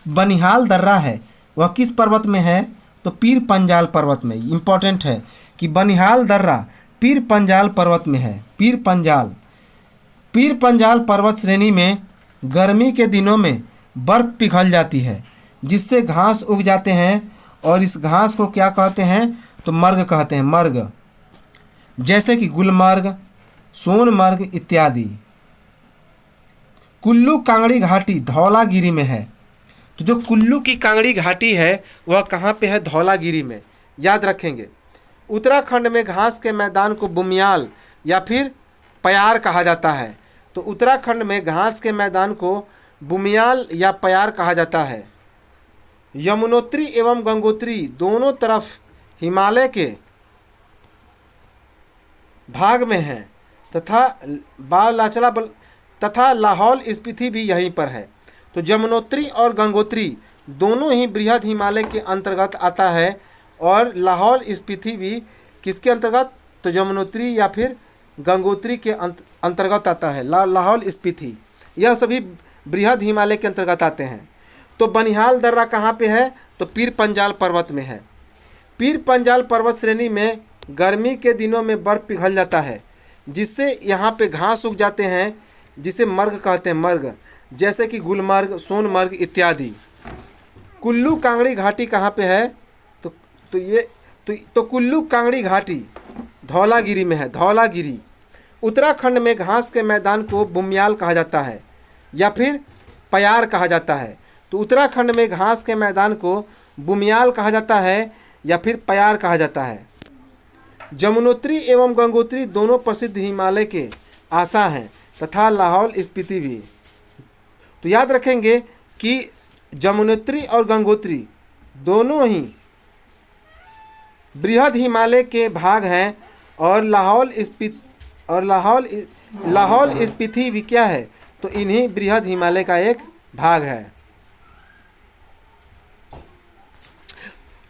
बनिहाल दर्रा है वह किस पर्वत में है, तो पीर पंजाल पर्वत में। इम्पोर्टेंट है कि बनिहाल दर्रा पीर पंजाल पर्वत में है। पीर पंजाल पर्वत श्रेणी में गर्मी के दिनों में बर्फ़ पिघल जाती है जिससे घास उग जाते हैं और इस घास को क्या कहते हैं, तो मर्ग कहते हैं, मर्ग। जैसे कि गुलमर्ग, सोनमर्ग इत्यादि। कुल्लू कांगड़ी घाटी धौलागिरी में है। तो जो कुल्लू की कांगड़ी घाटी है वह कहाँ पे है, धौलागिरी में। याद रखेंगे। उत्तराखंड में घास के मैदान को बुमियाल या फिर पयार कहा जाता है। तो उत्तराखंड में घास के मैदान को बुमियाल या पयार कहा जाता है। यमुनोत्री एवं गंगोत्री दोनों तरफ हिमालय के भाग में है तथा बालाचला तथा लाहौल स्पीति भी यहीं पर है। तो यमुनोत्री और गंगोत्री दोनों ही बृहद हिमालय के अंतर्गत आता है और लाहौल स्पीति भी किसके अंतर्गत, तो यमुनोत्री या फिर गंगोत्री के अंतर्गत आता है। लाहौल स्पीति यह सभी बृहद हिमालय के अंतर्गत आते हैं। तो बनिहाल दर्रा कहाँ पे है, तो पीर पंजाल पर्वत में है। पीर पंजाल पर्वत श्रेणी में गर्मी के दिनों में बर्फ़ पिघल जाता है जिससे यहाँ पे घास उग जाते हैं जिसे मर्ग कहते हैं, मर्ग। जैसे कि गुलमर्ग, सोनमर्ग इत्यादि। कुल्लू कांगड़ी घाटी कहाँ पे है, तो कुल्लू कांगड़ी घाटी धौलागिरी में है, धौलागिरी। उत्तराखंड में घास के मैदान को बुमियाल कहा जाता है या फिर पयार कहा जाता है। तो उत्तराखंड में घास के मैदान को बुमियाल कहा जाता है या फिर पयार कहा जाता है। यमुनोत्री एवं गंगोत्री दोनों प्रसिद्ध हिमालय के आसा हैं तथा लाहौल स्पीति भी। तो याद रखेंगे कि यमुनोत्री और गंगोत्री दोनों ही बृहद हिमालय के भाग हैं और लाहौल स्पीति भी क्या है, तो इन्हीं बृहद हिमालय का एक भाग है।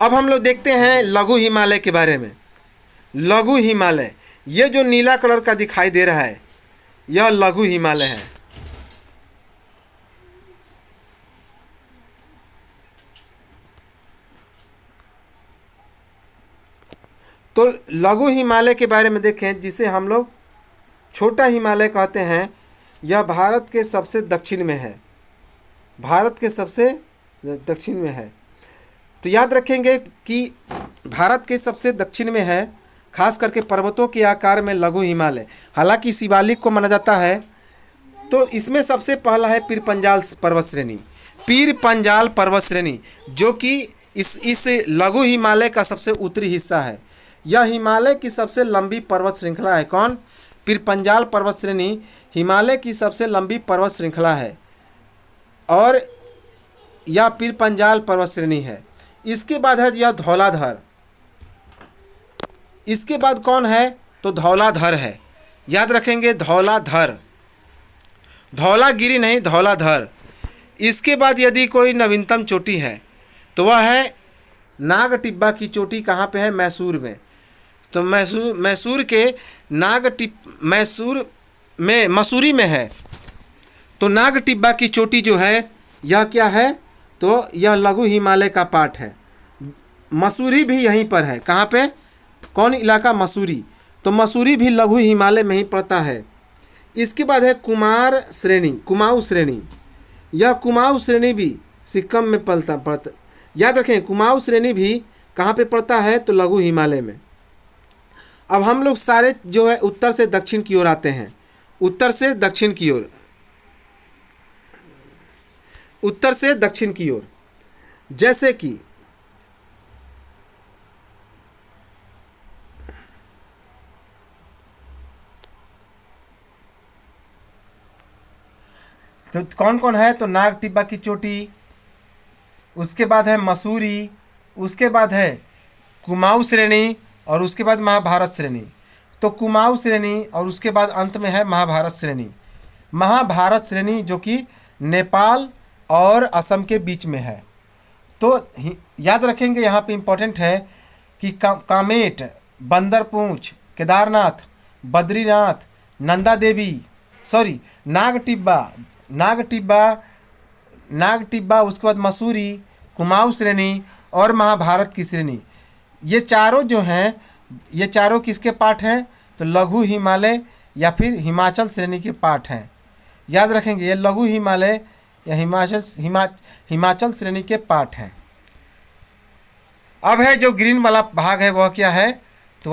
अब हम लोग देखते हैं लघु हिमालय के बारे में। लघु हिमालय, ये जो नीला कलर का दिखाई दे रहा है यह लघु हिमालय है। तो लघु हिमालय के बारे में देखें, जिसे हम लोग छोटा हिमालय कहते हैं। यह भारत के सबसे दक्षिण में है, भारत के सबसे दक्षिण में है। तो याद रखेंगे कि भारत के सबसे दक्षिण में है, खास करके पर्वतों के आकार में लघु हिमालय। हालांकि शिवालिक को माना जाता है। तो इसमें सबसे पहला है पीर पंजाल पर्वत श्रेणी। पीर पंजाल पर्वत श्रेणी जो कि इस लघु हिमालय का सबसे उत्तरी हिस्सा है। यह हिमालय की सबसे लंबी पर्वत श्रृंखला है। कौन? पीर पंजाल पर्वत श्रेणी हिमालय की सबसे लंबी पर्वत श्रृंखला है और यह पीर पंजाल पर्वत श्रेणी है। इसके बाद है यह धौलाधर। इसके बाद कौन है, तो धौलाधर है। याद रखेंगे, धौलाधर, धौलागिरी नहीं, धौलाधर। इसके बाद यदि कोई नवीनतम चोटी है तो वह है नाग टिब्बा की चोटी। कहाँ पे है? मैसूर में। तो मैसूर के मसूरी में है। तो नाग टिब्बा की चोटी जो है यह क्या है, तो यह लघु हिमालय का पार्ट है। मसूरी भी यहीं पर है। कहाँ पे? कौन इलाका? मसूरी। तो मसूरी भी लघु हिमालय में ही पड़ता है। इसके बाद है कुमाऊं श्रेणी। यह कुमाऊं श्रेणी भी सिक्किम में पड़ता। याद रखें, कुमाऊं श्रेणी भी कहाँ पे पड़ता है, तो लघु हिमालय में। अब हम लोग सारे जो है उत्तर से दक्षिण की ओर आते हैं। उत्तर से दक्षिण की ओर, उत्तर से दक्षिण की ओर। जैसे कि तो कौन कौन है, तो नाग टिब्बा की चोटी, उसके बाद है मसूरी, उसके बाद है कुमाऊँ श्रेणी और उसके बाद महाभारत श्रेणी। तो कुमाऊँ श्रेणी और उसके बाद अंत में है महाभारत श्रेणी। महाभारत श्रेणी जो कि नेपाल और असम के बीच में है। तो याद रखेंगे यहाँ पे इम्पोर्टेंट है कि कामेट, बंदरपूंछ, केदारनाथ, बद्रीनाथ, नंदा देवी, सॉरी नागटिब्बा, उसके बाद मसूरी, कुमाऊँ श्रेणी और महाभारत की श्रेणी, ये चारों जो हैं, ये चारों किसके पार्ट हैं? तो लघु हिमालय या फिर हिमाचल श्रेणी के पार्ट हैं। याद रखेंगे ये लघु हिमालय या हिमाचल श्रेणी के पार्ट हैं। अब है जो ग्रीन वाला भाग है वह क्या है? तो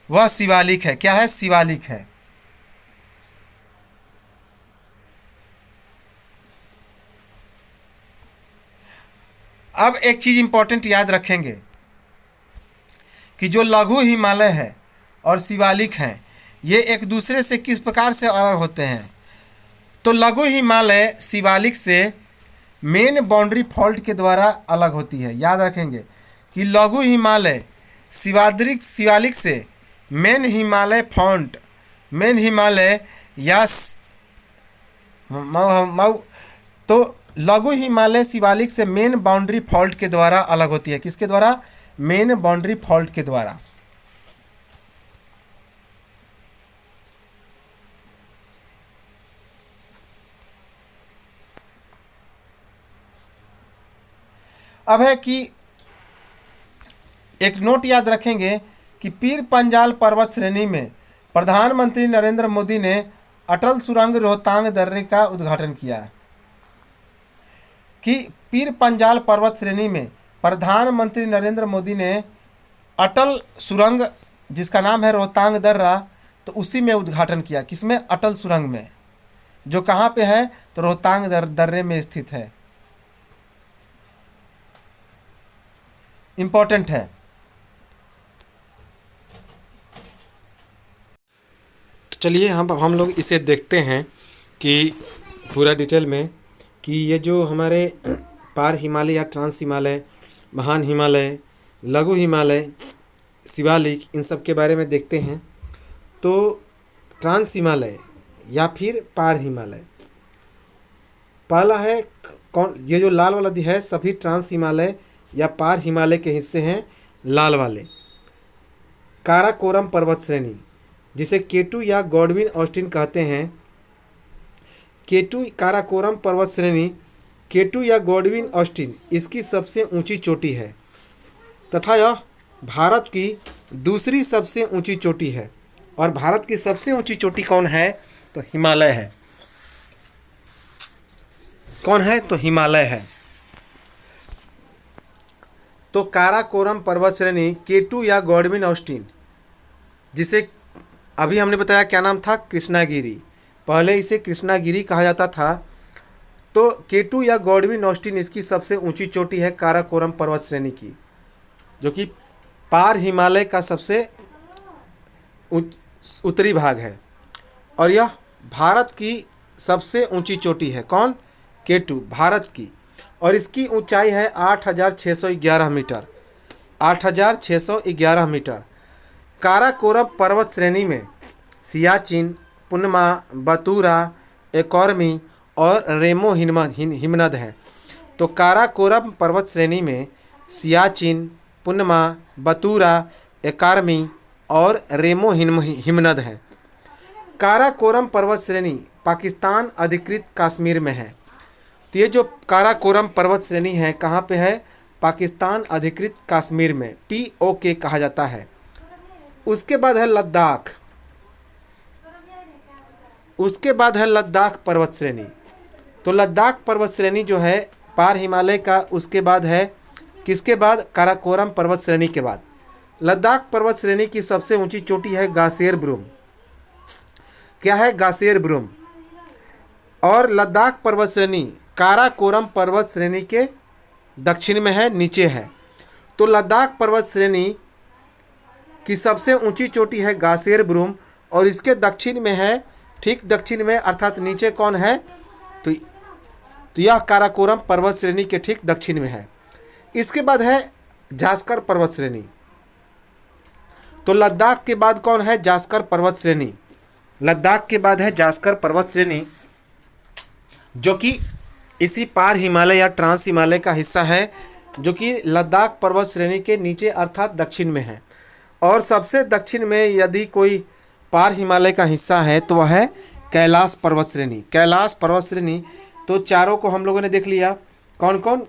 वह शिवालिक है। क्या है? शिवालिक है। अब एक चीज इंपॉर्टेंट याद रखेंगे कि जो लघु हिमालय है और शिवालिक हैं, ये एक दूसरे से किस प्रकार से अलग होते हैं? तो लघु हिमालय शिवालिक से मेन बाउंड्री फॉल्ट के द्वारा अलग होती है। याद रखेंगे कि लघु हिमालय शिवालिक से मेन हिमालय या तो लघु हिमालय शिवालिक से मेन बाउंड्री फॉल्ट के द्वारा अलग होती है। किसके द्वारा? मेन बाउंड्री फॉल्ट के द्वारा। अब है कि एक नोट याद रखेंगे कि पीर पंजाल पर्वत श्रेणी में प्रधानमंत्री नरेंद्र मोदी ने अटल सुरंग रोहतांग दर्रे का उद्घाटन किया। कि पीर पंजाल पर्वत श्रेणी में प्रधानमंत्री नरेंद्र मोदी ने अटल सुरंग, जिसका नाम है रोहतांग दर्रा, तो उसी में उद्घाटन किया। किसमें? अटल सुरंग में, जो कहाँ पे है? तो रोहतांग दर्रे में स्थित है। इंपॉर्टेंट है। तो चलिए हम लोग इसे देखते हैं कि पूरा डिटेल में कि ये जो हमारे पार हिमालय या ट्रांस हिमालय, महान हिमालय, लघु हिमालय, शिवालिक, इन सब के बारे में देखते हैं। तो ट्रांस हिमालय या फिर पार हिमालय, पहला है कौन? ये जो लाल वाला है सभी ट्रांस हिमालय या पार हिमालय के हिस्से हैं, लाल वाले। काराकोरम पर्वत श्रेणी, जिसे केटू या गॉडविन ऑस्टिन कहते हैं। केटू काराकोरम पर्वत श्रेणी, केटू या गॉडविन ऑस्टिन, इसकी सबसे ऊंची चोटी है तथा यह भारत की दूसरी सबसे ऊंची चोटी है। और भारत की सबसे ऊंची चोटी कौन है? तो हिमालय है। कौन है? तो हिमालय है। तो काराकोरम पर्वत श्रेणी केटू या गॉडविन ऑस्टिन, जिसे अभी हमने बताया क्या नाम था? कृष्णागिरी। पहले इसे कृष्णागिरी कहा जाता था। तो केटू या गॉडविन ऑस्टिन इसकी सबसे ऊंची चोटी है काराकोरम पर्वत श्रेणी की, जो कि पार हिमालय का सबसे उत्तरी भाग है। और यह भारत की सबसे ऊंची चोटी है। कौन? केटू, भारत की। और इसकी ऊंचाई है 8,611 मीटर। 8,611 मीटर। काराकोरम पर्वत श्रेणी में सियाचिन, पुनमा, बतूरा, एकौरमी और रेमो हिमनद है। तो काराकोरम पर्वत श्रेणी में सियाचिन, पुनमा, बतूरा, एकार्मी और रेमो हिमनद है। काराकोरम पर्वत श्रेणी पाकिस्तान अधिकृत कश्मीर में है। तो ये जो काराकोरम पर्वत श्रेणी है कहाँ पे है? पाकिस्तान अधिकृत कश्मीर में, POK कहा जाता है। उसके बाद है लद्दाख। उसके बाद है लद्दाख पर्वत श्रेणी। तो लद्दाख पर्वत श्रेणी जो है पार हिमालय का, उसके बाद है किसके बाद? काराकोरम पर्वत श्रेणी के बाद। लद्दाख पर्वत श्रेणी की सबसे ऊंची चोटी है गासेर ब्रूम। क्या है? गासेर ब्रूम। और लद्दाख पर्वत श्रेणी काराकोरम पर्वत श्रेणी के दक्षिण में है, नीचे है। तो लद्दाख पर्वत श्रेणी की सबसे ऊंची चोटी है गासेर ब्रूम और इसके दक्षिण में है, ठीक दक्षिण में, अर्थात नीचे कौन है? तो यह काराकोरम पर्वत श्रेणी के ठीक दक्षिण में है। इसके बाद है जास्कर पर्वत श्रेणी। तो लद्दाख के बाद कौन है? जास्कर पर्वत श्रेणी। लद्दाख के बाद है जास्कर पर्वत श्रेणी, जो कि इसी पार हिमालय या ट्रांस हिमालय का हिस्सा है, जो कि लद्दाख पर्वत श्रेणी के नीचे अर्थात दक्षिण में है। और सबसे दक्षिण में यदि कोई पार हिमालय का हिस्सा है तो वह है कैलाश पर्वत श्रेणी। कैलाश पर्वत श्रेणी, तो चारों को हम लोगों ने देख लिया। कौन कौन?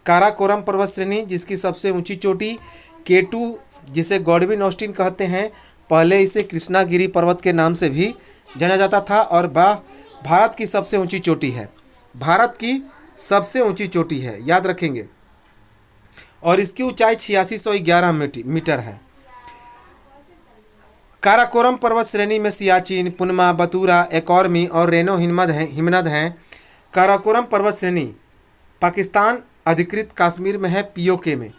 काराकोरम पर्वत श्रेणी जिसकी सबसे ऊंची चोटी, केटू जिसे गॉडविन ऑस्टिन कहते हैं, पहले इसे कृष्णागिरी पर्वत के नाम से भी जाना जाता था, और भारत की सबसे ऊंची चोटी है। भारत की सबसे ऊंची चोटी है, याद रखेंगे। और इसकी ऊंचाई 8611 मीटर है। काराकोरम पर्वत श्रेणी में सियाचिन, पुनमा, बतूरा, एकौरमी और रेनो हिमनद हैं। काराकोरम पर्वत श्रेणी पाकिस्तान अधिकृत कश्मीर में है, पीओके में।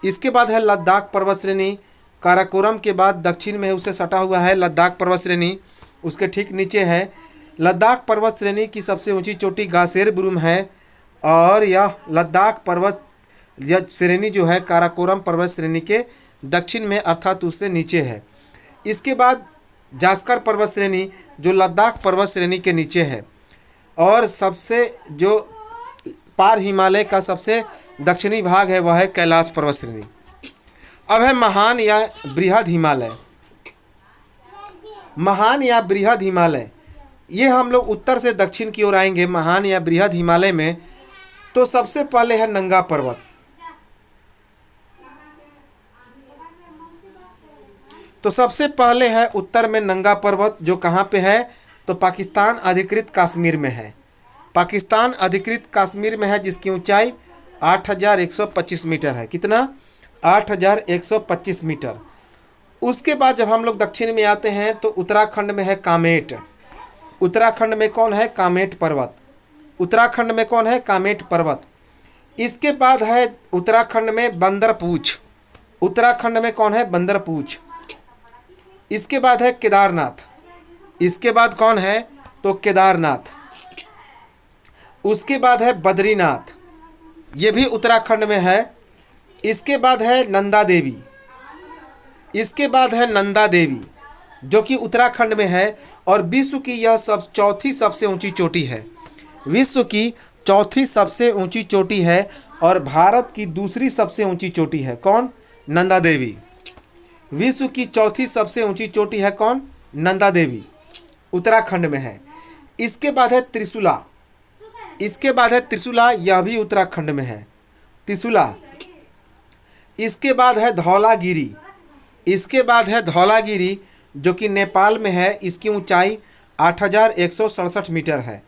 इसके बाद है लद्दाख पर्वत श्रेणी। काराकोरम के बाद दक्षिण में उसे सटा हुआ है लद्दाख पर्वत श्रेणी, उसके ठीक नीचे है। लद्दाख पर्वत श्रेणी की सबसे ऊंची चोटी गासेर बुरुम है, और यह लद्दाख पर्वत श्रेणी जो है काराकोरम पर्वत श्रेणी के दक्षिण में अर्थात उससे नीचे है। इसके बाद जास्कर पर्वत श्रेणी जो लद्दाख पर्वत श्रेणी के नीचे है, और सबसे जो पार हिमालय का सबसे दक्षिणी भाग है वह है कैलाश पर्वत श्रेणी। अब है महान या बृहद हिमालय। महान या बृहद हिमालय, ये हम लोग उत्तर से दक्षिण की ओर आएंगे। महान या बृहद हिमालय में तो सबसे पहले है नंगा पर्वत। तो सबसे पहले है उत्तर में नंगा पर्वत, जो कहाँ पे है? तो पाकिस्तान अधिकृत कश्मीर में है। पाकिस्तान अधिकृत कश्मीर में है, जिसकी ऊंचाई 8125 मीटर है। कितना? 8125 मीटर। उसके बाद जब हम लोग दक्षिण में आते हैं तो उत्तराखंड में है कामेट। उत्तराखंड में कौन है? कामेट पर्वत। उत्तराखंड में कौन है? कामेट पर्वत। इसके बाद है उत्तराखंड में बंदरपूछ। उत्तराखंड में कौन है? बंदरपूछ। इसके बाद है केदारनाथ। इसके बाद कौन है? तो केदारनाथ। उसके बाद है बद्रीनाथ, ये भी उत्तराखंड में है। इसके बाद है नंदा देवी। इसके बाद है नंदा देवी, जो कि उत्तराखंड में है, और विश्व की यह चौथी सबसे ऊंची चोटी है। विश्व की चौथी सबसे ऊंची चोटी है, और भारत की दूसरी सबसे ऊंची चोटी है। कौन? नंदा देवी। विश्व की चौथी सबसे ऊंची चोटी है कौन? नंदा देवी, उत्तराखंड में है। इसके बाद है त्रिशूला। इसके बाद है त्रिशूला, यह भी उत्तराखंड में है, त्रिशूला। इसके बाद है धौलागिरी। इसके बाद है धौलागिरी, जो कि नेपाल में है। इसकी ऊंचाई 8167 मीटर है।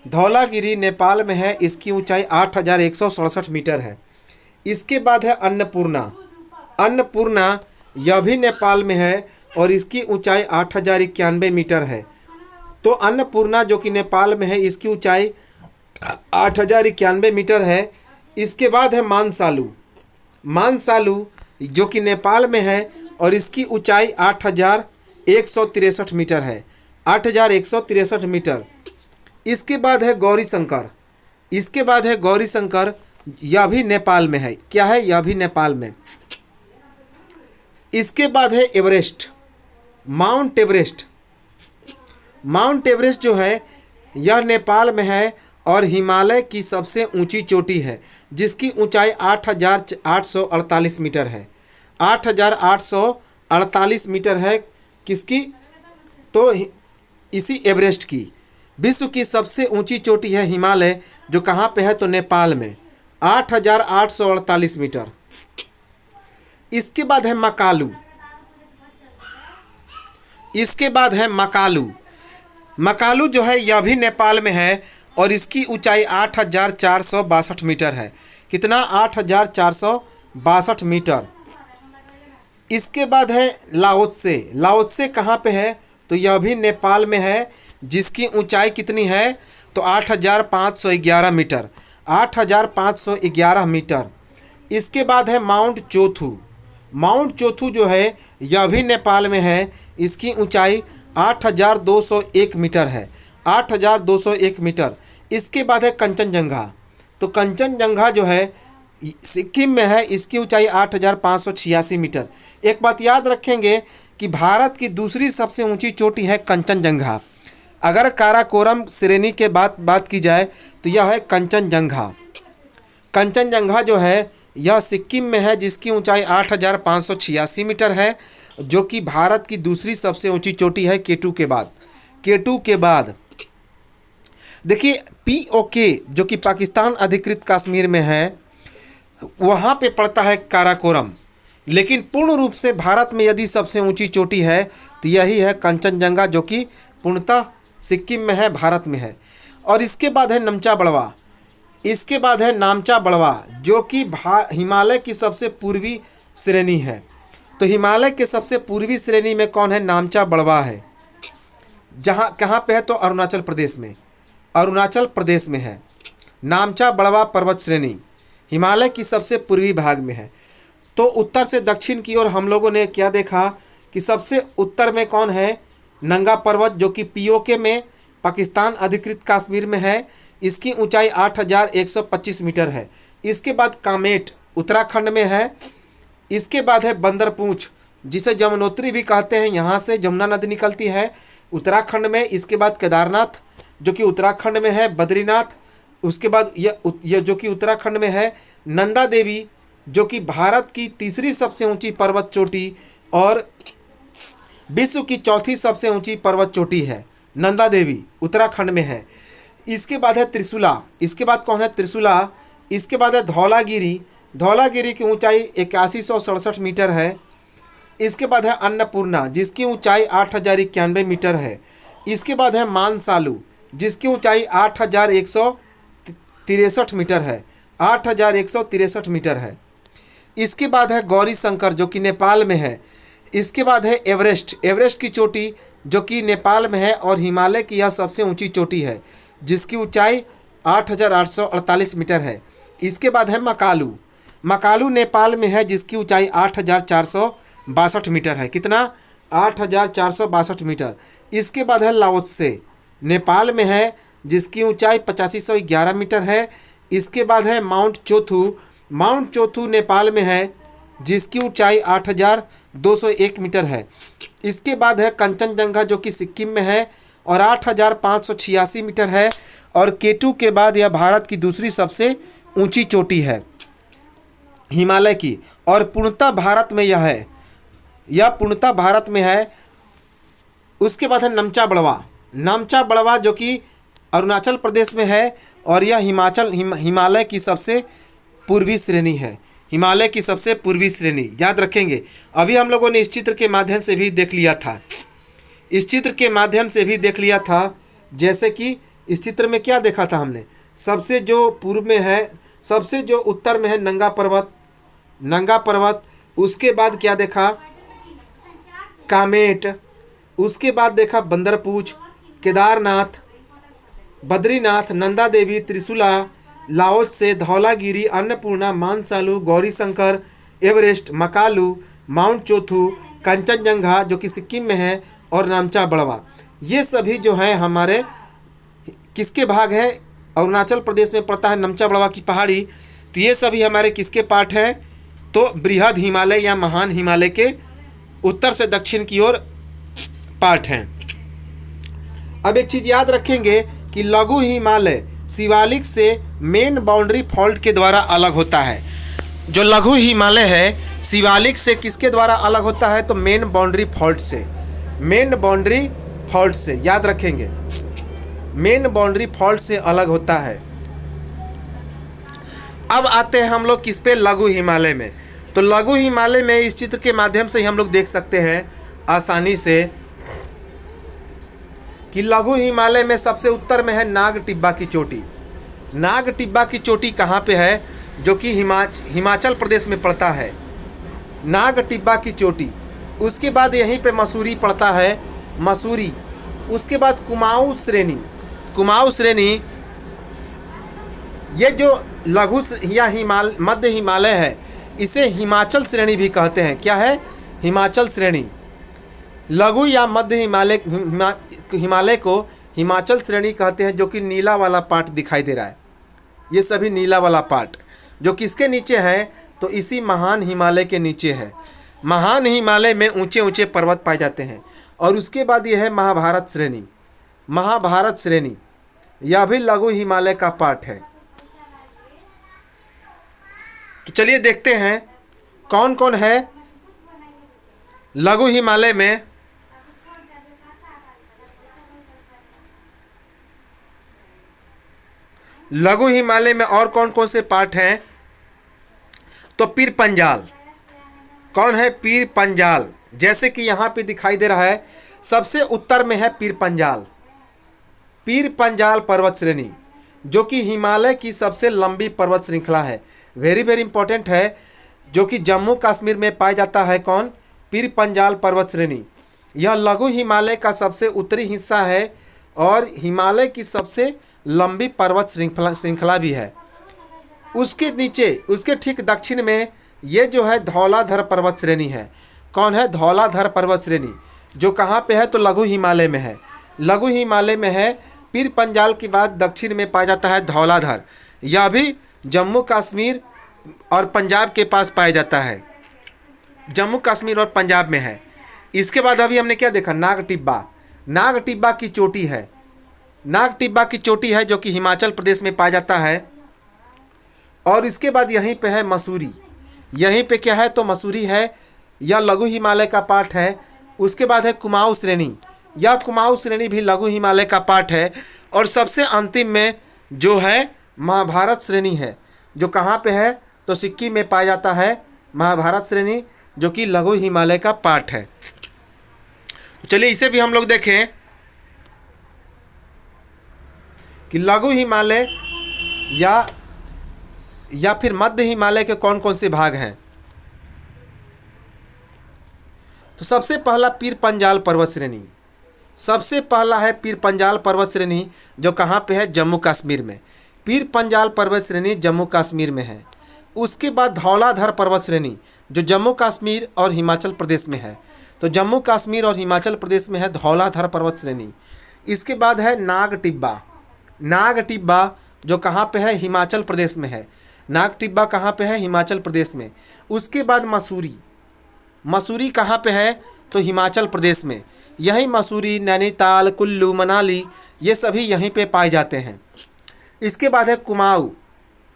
धौलागिरी नेपाल में है, इसकी ऊंचाई 8167 मीटर है। इसके बाद है अन्नपूर्णा। अन्नपूर्णा यह भी नेपाल में है, और इसकी ऊंचाई 8091 मीटर है। तो अन्नपूर्णा जो कि नेपाल में है, इसकी ऊंचाई 8091 मीटर है। इसके बाद है मानसालू। मानसालू जो कि नेपाल में है, और इसकी ऊंचाई 8163 मीटर है, 8163 मीटर। इसके बाद है गौरी शंकर। इसके बाद है गौरी शंकर, यह भी नेपाल में है। क्या है? यह भी नेपाल में। इसके बाद है Everest, mount Everest. Mount Everest जो है यह नेपाल में है, और हिमालय की सबसे ऊंची चोटी है, जिसकी ऊंचाई 8848 मीटर है। 8848 मीटर है। किसकी? तो इसी एवरेस्ट की। विश्व की सबसे ऊंची चोटी है हिमालय, जो कहाँ पे है? तो नेपाल में, 8848 मीटर। इसके बाद है मकालू। इसके बाद है मकालू। मकालू जो है यह भी नेपाल में है, और इसकी ऊंचाई 8462 मीटर है। कितना? 8462 मीटर। इसके बाद है लाओत्से। लाओत्से कहाँ पे है? तो यह भी नेपाल में है, जिसकी ऊंचाई कितनी है? तो 8511 मीटर, 8511 मीटर। इसके बाद है माउंट चोथू। माउंट चोथू जो है यह भी नेपाल में है, इसकी ऊंचाई 8201 मीटर है, 8201 मीटर। इसके बाद है कंचनजंगा। तो कंचनजंगा जो है सिक्किम में है, इसकी ऊंचाई 8,586 मीटर। एक बात याद रखेंगे कि भारत की दूसरी सबसे ऊंची चोटी है कंचनजंगा। अगर काराकोरम श्रेणी के बात की जाए तो यह है कंचनजंगा। कंचनजंगा जो है यह सिक्किम में है, जिसकी ऊंचाई 8,586 मीटर है, जो कि भारत की दूसरी सबसे ऊंची चोटी है केटू के बाद। केटू के बाद देखिए पीओके जो कि पाकिस्तान अधिकृत कश्मीर में है, वहाँ पे पड़ता है काराकोरम। लेकिन पूर्ण रूप से भारत में यदि सबसे ऊंची चोटी है तो यही है कंचनजंगा, जो कि पूर्णतः सिक्किम में है, भारत में है। और इसके बाद है नमचा बड़वा। इसके बाद है नामचा बड़वा, जो कि हिमालय की सबसे पूर्वी श्रेणी है। तो हिमालय के सबसे पूर्वी श्रेणी में कौन है? नामचा बड़वा है। जहाँ कहाँ पे है? तो अरुणाचल प्रदेश में, अरुणाचल प्रदेश में है। नामचा बड़वा पर्वत श्रेणी हिमालय की सबसे पूर्वी भाग में है। तो उत्तर से दक्षिण की ओर हम लोगों ने क्या देखा कि सबसे उत्तर में कौन है? नंगा पर्वत, जो कि पीओके में पाकिस्तान अधिकृत कश्मीर में है। इसकी ऊंचाई 8,125 मीटर है। इसके बाद कामेट उत्तराखंड में है। इसके बाद है बंदरपूंछ, जिसे जमुनोत्री भी कहते हैं, यहाँ से जमुना नदी निकलती है उत्तराखंड में। इसके बाद केदारनाथ जो कि उत्तराखंड में है, बद्रीनाथ, उसके बाद यह जो कि उत्तराखंड में है, नंदा देवी जो कि भारत की तीसरी सबसे ऊंची पर्वत चोटी और विश्व की चौथी सबसे ऊंची पर्वत चोटी है, नंदा देवी उत्तराखंड में है। इसके बाद है त्रिशूला। इसके बाद कौन है? त्रिशूला। इसके बाद है धौलागिरी। धौलागिरी की ऊंचाई 8167 मीटर है। इसके बाद है अन्नपूर्णा, जिसकी ऊंचाई 8,091 मीटर है। इसके बाद है मानसालू, जिसकी ऊंचाई 8,163 मीटर है, 8,163 मीटर है। इसके बाद है गौरी शंकर, जो कि नेपाल में है। इसके बाद है एवरेस्ट। एवरेस्ट की चोटी जो कि नेपाल में है और हिमालय की यह सबसे ऊंची चोटी है, जिसकी ऊंचाई 8,848 मीटर है। इसके बाद है मकालू। मकालू नेपाल में है, जिसकी ऊंचाई 8,462 मीटर है। कितना? 8,462 मीटर। इसके बाद है लाओत्से, नेपाल में है, जिसकी ऊंचाई 8511 मीटर है। इसके बाद है माउंट चोथू। माउंट चोथू नेपाल में है, जिसकी ऊंचाई 8,201 मीटर है। इसके बाद है कंचनजंगा, जो कि सिक्किम में है और 8,586 मीटर है। और केटू के बाद यह भारत की दूसरी सबसे ऊंची चोटी है हिमालय की, और पूर्णतः भारत में यह है, यह पूर्णतः भारत में है। उसके बाद है नमचा बड़वा। नामचा बड़वा जो कि अरुणाचल प्रदेश में है और यह हिमालय की सबसे पूर्वी श्रेणी है, हिमालय की सबसे पूर्वी श्रेणी। याद रखेंगे। अभी हम लोगों ने इस चित्र के माध्यम से भी देख लिया था, इस चित्र के माध्यम से भी देख लिया था। जैसे कि इस चित्र में क्या देखा था हमने? सबसे जो पूर्व में है, सबसे जो उत्तर में है नंगा पर्वत, नंगा पर्वत। उसके बाद क्या देखा? कामेट। उसके बाद देखा बंदरपूंछ, केदारनाथ, बद्रीनाथ, नंदा देवी, त्रिशूला, लाओत्से, धौलागिरी, अन्नपूर्णा, मानसालू, गौरीशंकर, एवरेस्ट, मकालू, माउंट चोथू, कंचनजंगा जो कि सिक्किम में है और नामचा बड़वा। ये सभी जो हैं हमारे किसके भाग हैं? अरुणाचल प्रदेश में पड़ता है नमचा बड़वा की पहाड़ी। तो ये सभी हमारे किसके पार्ट हैं? तो बृहद हिमालय या महान हिमालय के उत्तर से दक्षिण की ओर पार्ट हैं। अब एक चीज़ याद रखेंगे कि लघु हिमालय शिवालिक से मेन बाउंड्री फॉल्ट के द्वारा अलग होता है। जो लघु हिमालय है शिवालिक से किसके द्वारा अलग होता है? तो मेन बाउंड्री फॉल्ट से, मेन बाउंड्री फॉल्ट से। याद रखेंगे, मेन बाउंड्री फॉल्ट से अलग होता है। अब आते हैं हम लोग किस पे? लघु हिमालय में। तो लघु हिमालय में इस चित्र के माध्यम से ही हम लोग देख सकते हैं आसानी से कि लघु हिमालय में सबसे उत्तर में है नाग टिब्बा की चोटी। नाग टिब्बा की चोटी कहाँ पे है? जो कि हिमाचल प्रदेश में पड़ता है, नाग टिब्बा की चोटी। उसके बाद यहीं पे मसूरी पड़ता है, मसूरी। उसके बाद कुमाऊं श्रेणी, कुमाऊं श्रेणी ये जो लघु या मध्य हिमालय है, इसे हिमाचल श्रेणी भी कहते हैं। क्या है? हिमाचल श्रेणी। लघु या मध्य हिमालय को हिमाचल श्रेणी कहते हैं, जो कि नीला वाला पार्ट दिखाई दे रहा है, ये सभी नीला वाला पार्ट। जो किसके नीचे है, तो इसी महान हिमालय के नीचे है। महान हिमालय में ऊंचे ऊंचे पर्वत पाए जाते हैं। और उसके बाद यह है महाभारत श्रेणी। महाभारत श्रेणी यह भी लघु हिमालय का पार्ट है। तो चलिए देखते हैं कौन कौन है लघु हिमालय में। लघु हिमालय में और कौन कौन से पार्ट हैं, तो पीर पंजाल। कौन है, पीर पंजाल। जैसे कि यहाँ पे दिखाई दे रहा है, सबसे उत्तर में है पीर पंजाल। पीर पंजाल पर्वत श्रेणी जो कि हिमालय की सबसे लंबी पर्वत श्रृंखला है, वेरी वेरी इंपॉर्टेंट है, जो कि जम्मू कश्मीर में पाया जाता है। कौन, पीर पंजाल पर्वत श्रेणी। यह लघु हिमालय का सबसे उत्तरी हिस्सा है और हिमालय की सबसे लंबी पर्वत श्रृंखला भी है। उसके नीचे, उसके ठीक दक्षिण में ये जो है धौलाधर पर्वत श्रेणी है। कौन है, धौलाधर पर्वत श्रेणी, जो कहाँ पे है, तो लघु हिमालय में है। लघु हिमालय में है। पीर पंजाल के बाद दक्षिण में पाया जाता है धौलाधर। यह भी जम्मू कश्मीर और पंजाब के पास पाया जाता है। जम्मू कश्मीर और पंजाब में है। इसके बाद अभी हमने क्या देखा, नाग टिब्बा। नाग टिब्बा की चोटी है। नाग टिब्बा की चोटी है जो कि हिमाचल प्रदेश में पाया जाता है। और इसके बाद यहीं पे है मसूरी। यहीं पे क्या है, तो मसूरी है। यह लघु हिमालय का पार्ट है। उसके बाद है कुमाऊं श्रेणी। यह कुमाऊं श्रेणी भी लघु हिमालय का पार्ट है। और सबसे अंतिम में जो है महाभारत श्रेणी है, जो कहाँ पे है, तो सिक्किम में पाया जाता है महाभारत श्रेणी, जो कि लघु हिमालय का पार्ट है। चलिए इसे भी हम लोग देखें कि लघु हिमालय या फिर मध्य हिमालय के कौन कौन से भाग हैं। तो सबसे पहला पीर पंजाल पर्वत श्रेणी। सबसे पहला है पीर पंजाल पर्वत श्रेणी, जो कहाँ पे है, जम्मू कश्मीर में। पीर पंजाल पर्वत श्रेणी जम्मू कश्मीर में है। उसके बाद धौलाधर पर्वत श्रेणी, जो जम्मू कश्मीर और हिमाचल प्रदेश में है। तो जम्मू कश्मीर और हिमाचल प्रदेश में है धौलाधर पर्वत श्रेणी। इसके बाद है नाग टिब्बा। नाग टिब्बा जो कहाँ पे है, हिमाचल प्रदेश में है। नाग टिब्बा कहाँ पे है, हिमाचल प्रदेश में। उसके बाद मसूरी। मसूरी कहाँ पे है, तो हिमाचल प्रदेश में। यही मसूरी, नैनीताल, कुल्लू, मनाली, ये सभी यहीं पे पाए जाते हैं। इसके बाद है कुमाऊं।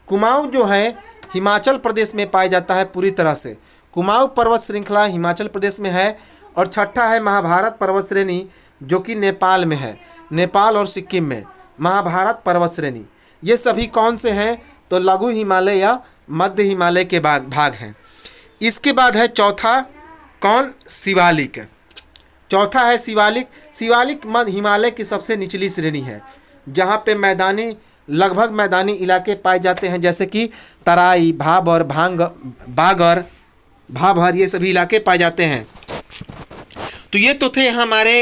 कुमाऊं जो है हिमाचल प्रदेश में पाया जाता है पूरी तरह से। कुमाऊं पर्वत श्रृंखला हिमाचल प्रदेश में है। और छठा है महाभारत पर्वत श्रेणी, जो कि नेपाल में है। नेपाल और सिक्किम में महाभारत पर्वत श्रेणी। ये सभी कौन से हैं, तो लघु हिमालय या मध्य हिमालय के भाग हैं। इसके बाद है चौथा कौन, शिवालिक। चौथा है शिवालिक। शिवालिक मध्य हिमालय की सबसे निचली श्रेणी है, जहाँ पे लगभग मैदानी इलाके पाए जाते हैं, जैसे कि तराई, भाबर, बागर, भाभर, ये सभी इलाके पाए जाते हैं। तो ये तो थे हमारे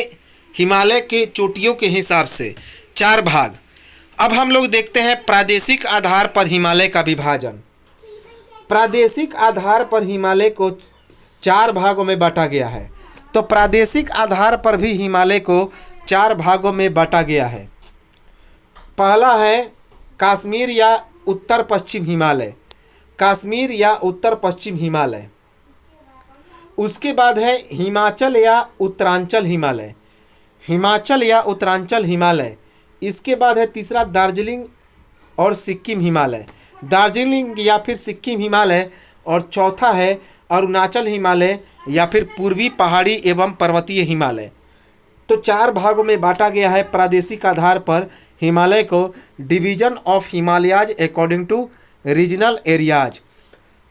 हिमालय के चोटियों के हिसाब से 4 भाग। अब हम लोग देखते हैं प्रादेशिक आधार पर हिमालय का विभाजन। प्रादेशिक आधार पर हिमालय को 4 भागों में बांटा गया है। तो प्रादेशिक आधार पर भी हिमालय को 4 भागों में बांटा गया है। पहला है कश्मीर या उत्तर पश्चिम हिमालय। कश्मीर या उत्तर पश्चिम हिमालय। उसके बाद है हिमाचल या उत्तरांचल हिमालय। हिमाचल या उत्तरांचल हिमालय। इसके बाद है तीसरा दार्जिलिंग और सिक्किम हिमालय। दार्जिलिंग या फिर सिक्किम हिमालय। और चौथा है अरुणाचल हिमालय या फिर पूर्वी पहाड़ी एवं पर्वतीय हिमालय। तो 4 भागों में बांटा गया है प्रादेशिक आधार पर हिमालय को, division of Himalayas according to regional areas.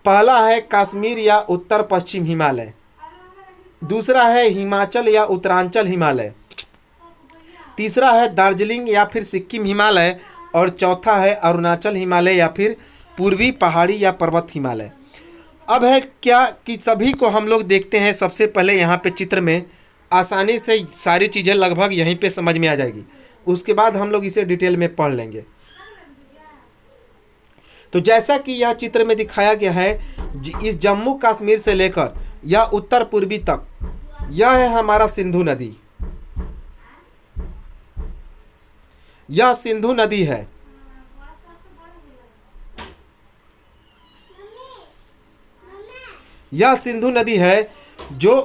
पहला है कश्मीर या उत्तर पश्चिम हिमालय। दूसरा है हिमाचल या उत्तरांचल हिमालय। तीसरा है दार्जिलिंग या फिर सिक्किम हिमालय। और चौथा है अरुणाचल हिमालय या फिर पूर्वी पहाड़ी या पर्वत हिमालय। अब है क्या कि सभी को हम लोग देखते हैं। सबसे पहले यहाँ पे चित्र में आसानी से सारी चीज़ें लगभग यहीं पे समझ में आ जाएगी। उसके बाद हम लोग इसे डिटेल में पढ़ लेंगे। तो जैसा कि यह चित्र में दिखाया गया है, इस जम्मू कश्मीर से लेकर यह उत्तर पूर्वी तक, यह है हमारा सिंधु नदी। यह सिंधु नदी है। यह सिंधु नदी है जो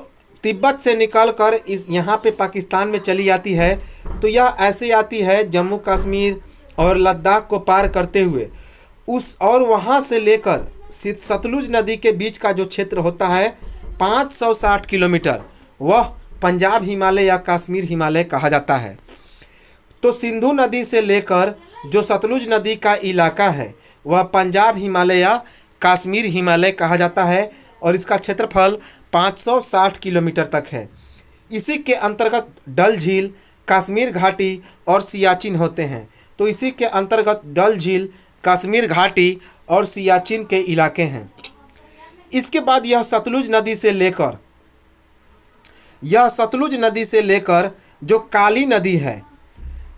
तिब्बत से निकलकर इस यहाँ पे पाकिस्तान में चली आती है। तो यह ऐसे आती है जम्मू कश्मीर और लद्दाख को पार करते हुए उस और वहाँ से लेकर सतलुज नदी के बीच का जो क्षेत्र होता है 560 किलोमीटर, वह पंजाब हिमालय या कश्मीर हिमालय कहा जाता है। तो सिंधु नदी से लेकर जो सतलुज नदी का इलाका है वह पंजाब हिमालय या कश्मीर हिमालय कहा जाता है और इसका क्षेत्रफल 560 किलोमीटर तक है। इसी के अंतर्गत डल झील, कश्मीर घाटी और सियाचिन होते हैं। तो इसी के अंतर्गत डल झील, कश्मीर घाटी और सियाचिन के इलाके हैं। इसके बाद यह सतलुज नदी से लेकर जो काली नदी है,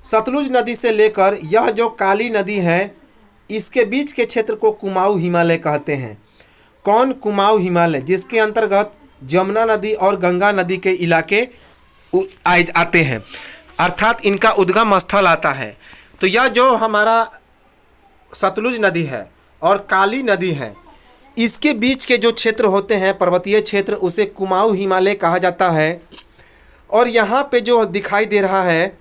सतलुज नदी से लेकर यह जो काली नदी है इसके बीच के क्षेत्र को कुमाऊं हिमालय कहते हैं। कौन? कुमाऊं हिमालय, जिसके अंतर्गत जमुना नदी और गंगा नदी के इलाके आते हैं, अर्थात इनका उद्गम स्थल आता है। तो यह जो हमारा सतलुज नदी है और काली नदी है, इसके बीच के जो क्षेत्र होते हैं पर्वतीय क्षेत्र, उसे कुमाऊं हिमालय कहा जाता है। और यहाँ पे जो दिखाई दे रहा है,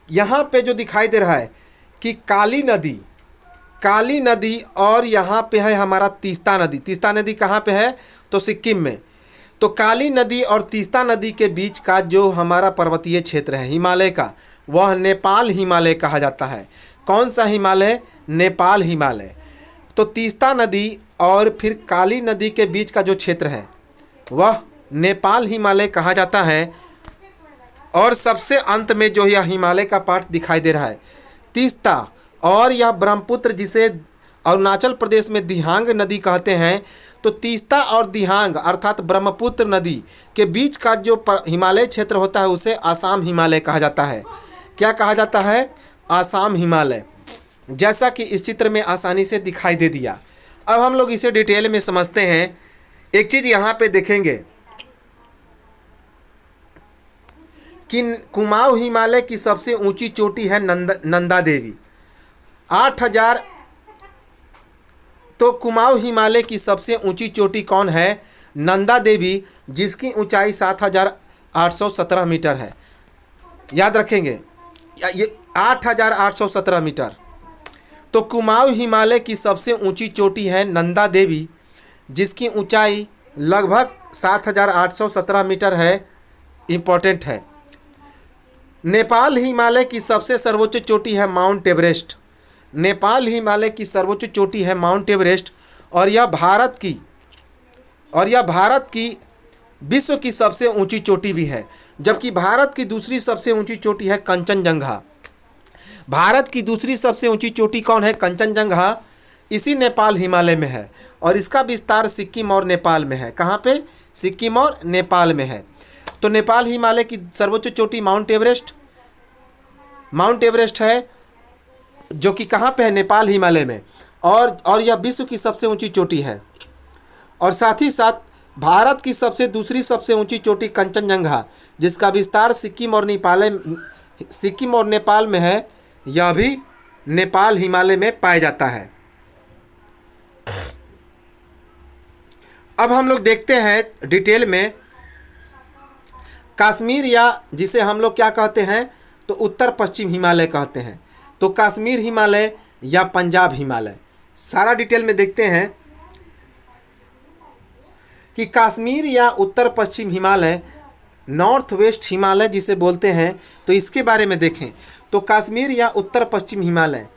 यहाँ पे जो दिखाई दे रहा है कि काली नदी और यहाँ पे है हमारा तीस्ता नदी। तीस्ता नदी कहाँ पे है? तो सिक्किम में। तो काली नदी और तीस्ता नदी के बीच का जो हमारा पर्वतीय क्षेत्र है हिमालय का, वह नेपाल हिमालय कहा जाता है। कौन सा हिमालय? नेपाल हिमालय। तो तीस्ता नदी और फिर काली नदी के बीच का जो क्षेत्र है वह नेपाल हिमालय कहा जाता है। और सबसे अंत में जो यह हिमालय का पार्ट दिखाई दे रहा है तीस्ता, और यह ब्रह्मपुत्र, जिसे अरुणाचल प्रदेश में दिहांग नदी कहते हैं। तो तीस्ता और दिहांग अर्थात ब्रह्मपुत्र नदी के बीच का जो हिमालय क्षेत्र होता है उसे आसाम हिमालय कहा जाता है। क्या कहा जाता है? आसाम हिमालय, जैसा कि इस चित्र में आसानी से दिखाई दे दिया। अब हम लोग इसे डिटेल में समझते हैं। एक चीज़ यहाँ पे देखेंगे कि कुमाऊं हिमालय की सबसे ऊंची चोटी है नंदा देवी, 8000। तो कुमाऊं हिमालय की सबसे ऊंची चोटी कौन है? नंदा देवी, जिसकी ऊंचाई 7817 मीटर है। याद रखेंगे, ये 8817 मीटर। तो कुमाऊं हिमालय की सबसे ऊंची चोटी है नंदा देवी, जिसकी ऊंचाई लगभग 7817 मीटर है। इम्पोर्टेंट है। नेपाल हिमालय की सबसे सर्वोच्च चोटी है माउंट एवरेस्ट। नेपाल हिमालय की सर्वोच्च चोटी है माउंट एवरेस्ट, और यह भारत की विश्व की सबसे ऊंची चोटी भी है। जबकि भारत की दूसरी सबसे ऊंची चोटी है कंचनजंगा। भारत की दूसरी सबसे ऊंची चोटी कौन है? कंचनजंगा। इसी नेपाल हिमालय में है और इसका विस्तार सिक्किम और नेपाल में है। कहाँ पे? सिक्किम और नेपाल में है। तो नेपाल हिमालय की सर्वोच्च चोटी माउंट एवरेस्ट है, जो कि कहाँ पे है? नेपाल हिमालय में। और यह विश्व की सबसे ऊंची चोटी है। और साथ ही साथ भारत की दूसरी सबसे ऊंची चोटी कंचनजंगा, जिसका विस्तार सिक्किम और नेपाल में है, यह भी नेपाल हिमालय में पाया जाता है। अब हम लोग देखते हैं डिटेल में कश्मीर, या जिसे हम लोग क्या कहते हैं? तो उत्तर पश्चिम हिमालय कहते हैं। तो कश्मीर हिमालय या पंजाब हिमालय, सारा डिटेल में देखते हैं कि कश्मीर या उत्तर पश्चिम हिमालय, नॉर्थ वेस्ट हिमालय जिसे बोलते हैं, तो इसके बारे में देखें। तो कश्मीर या उत्तर पश्चिम हिमालय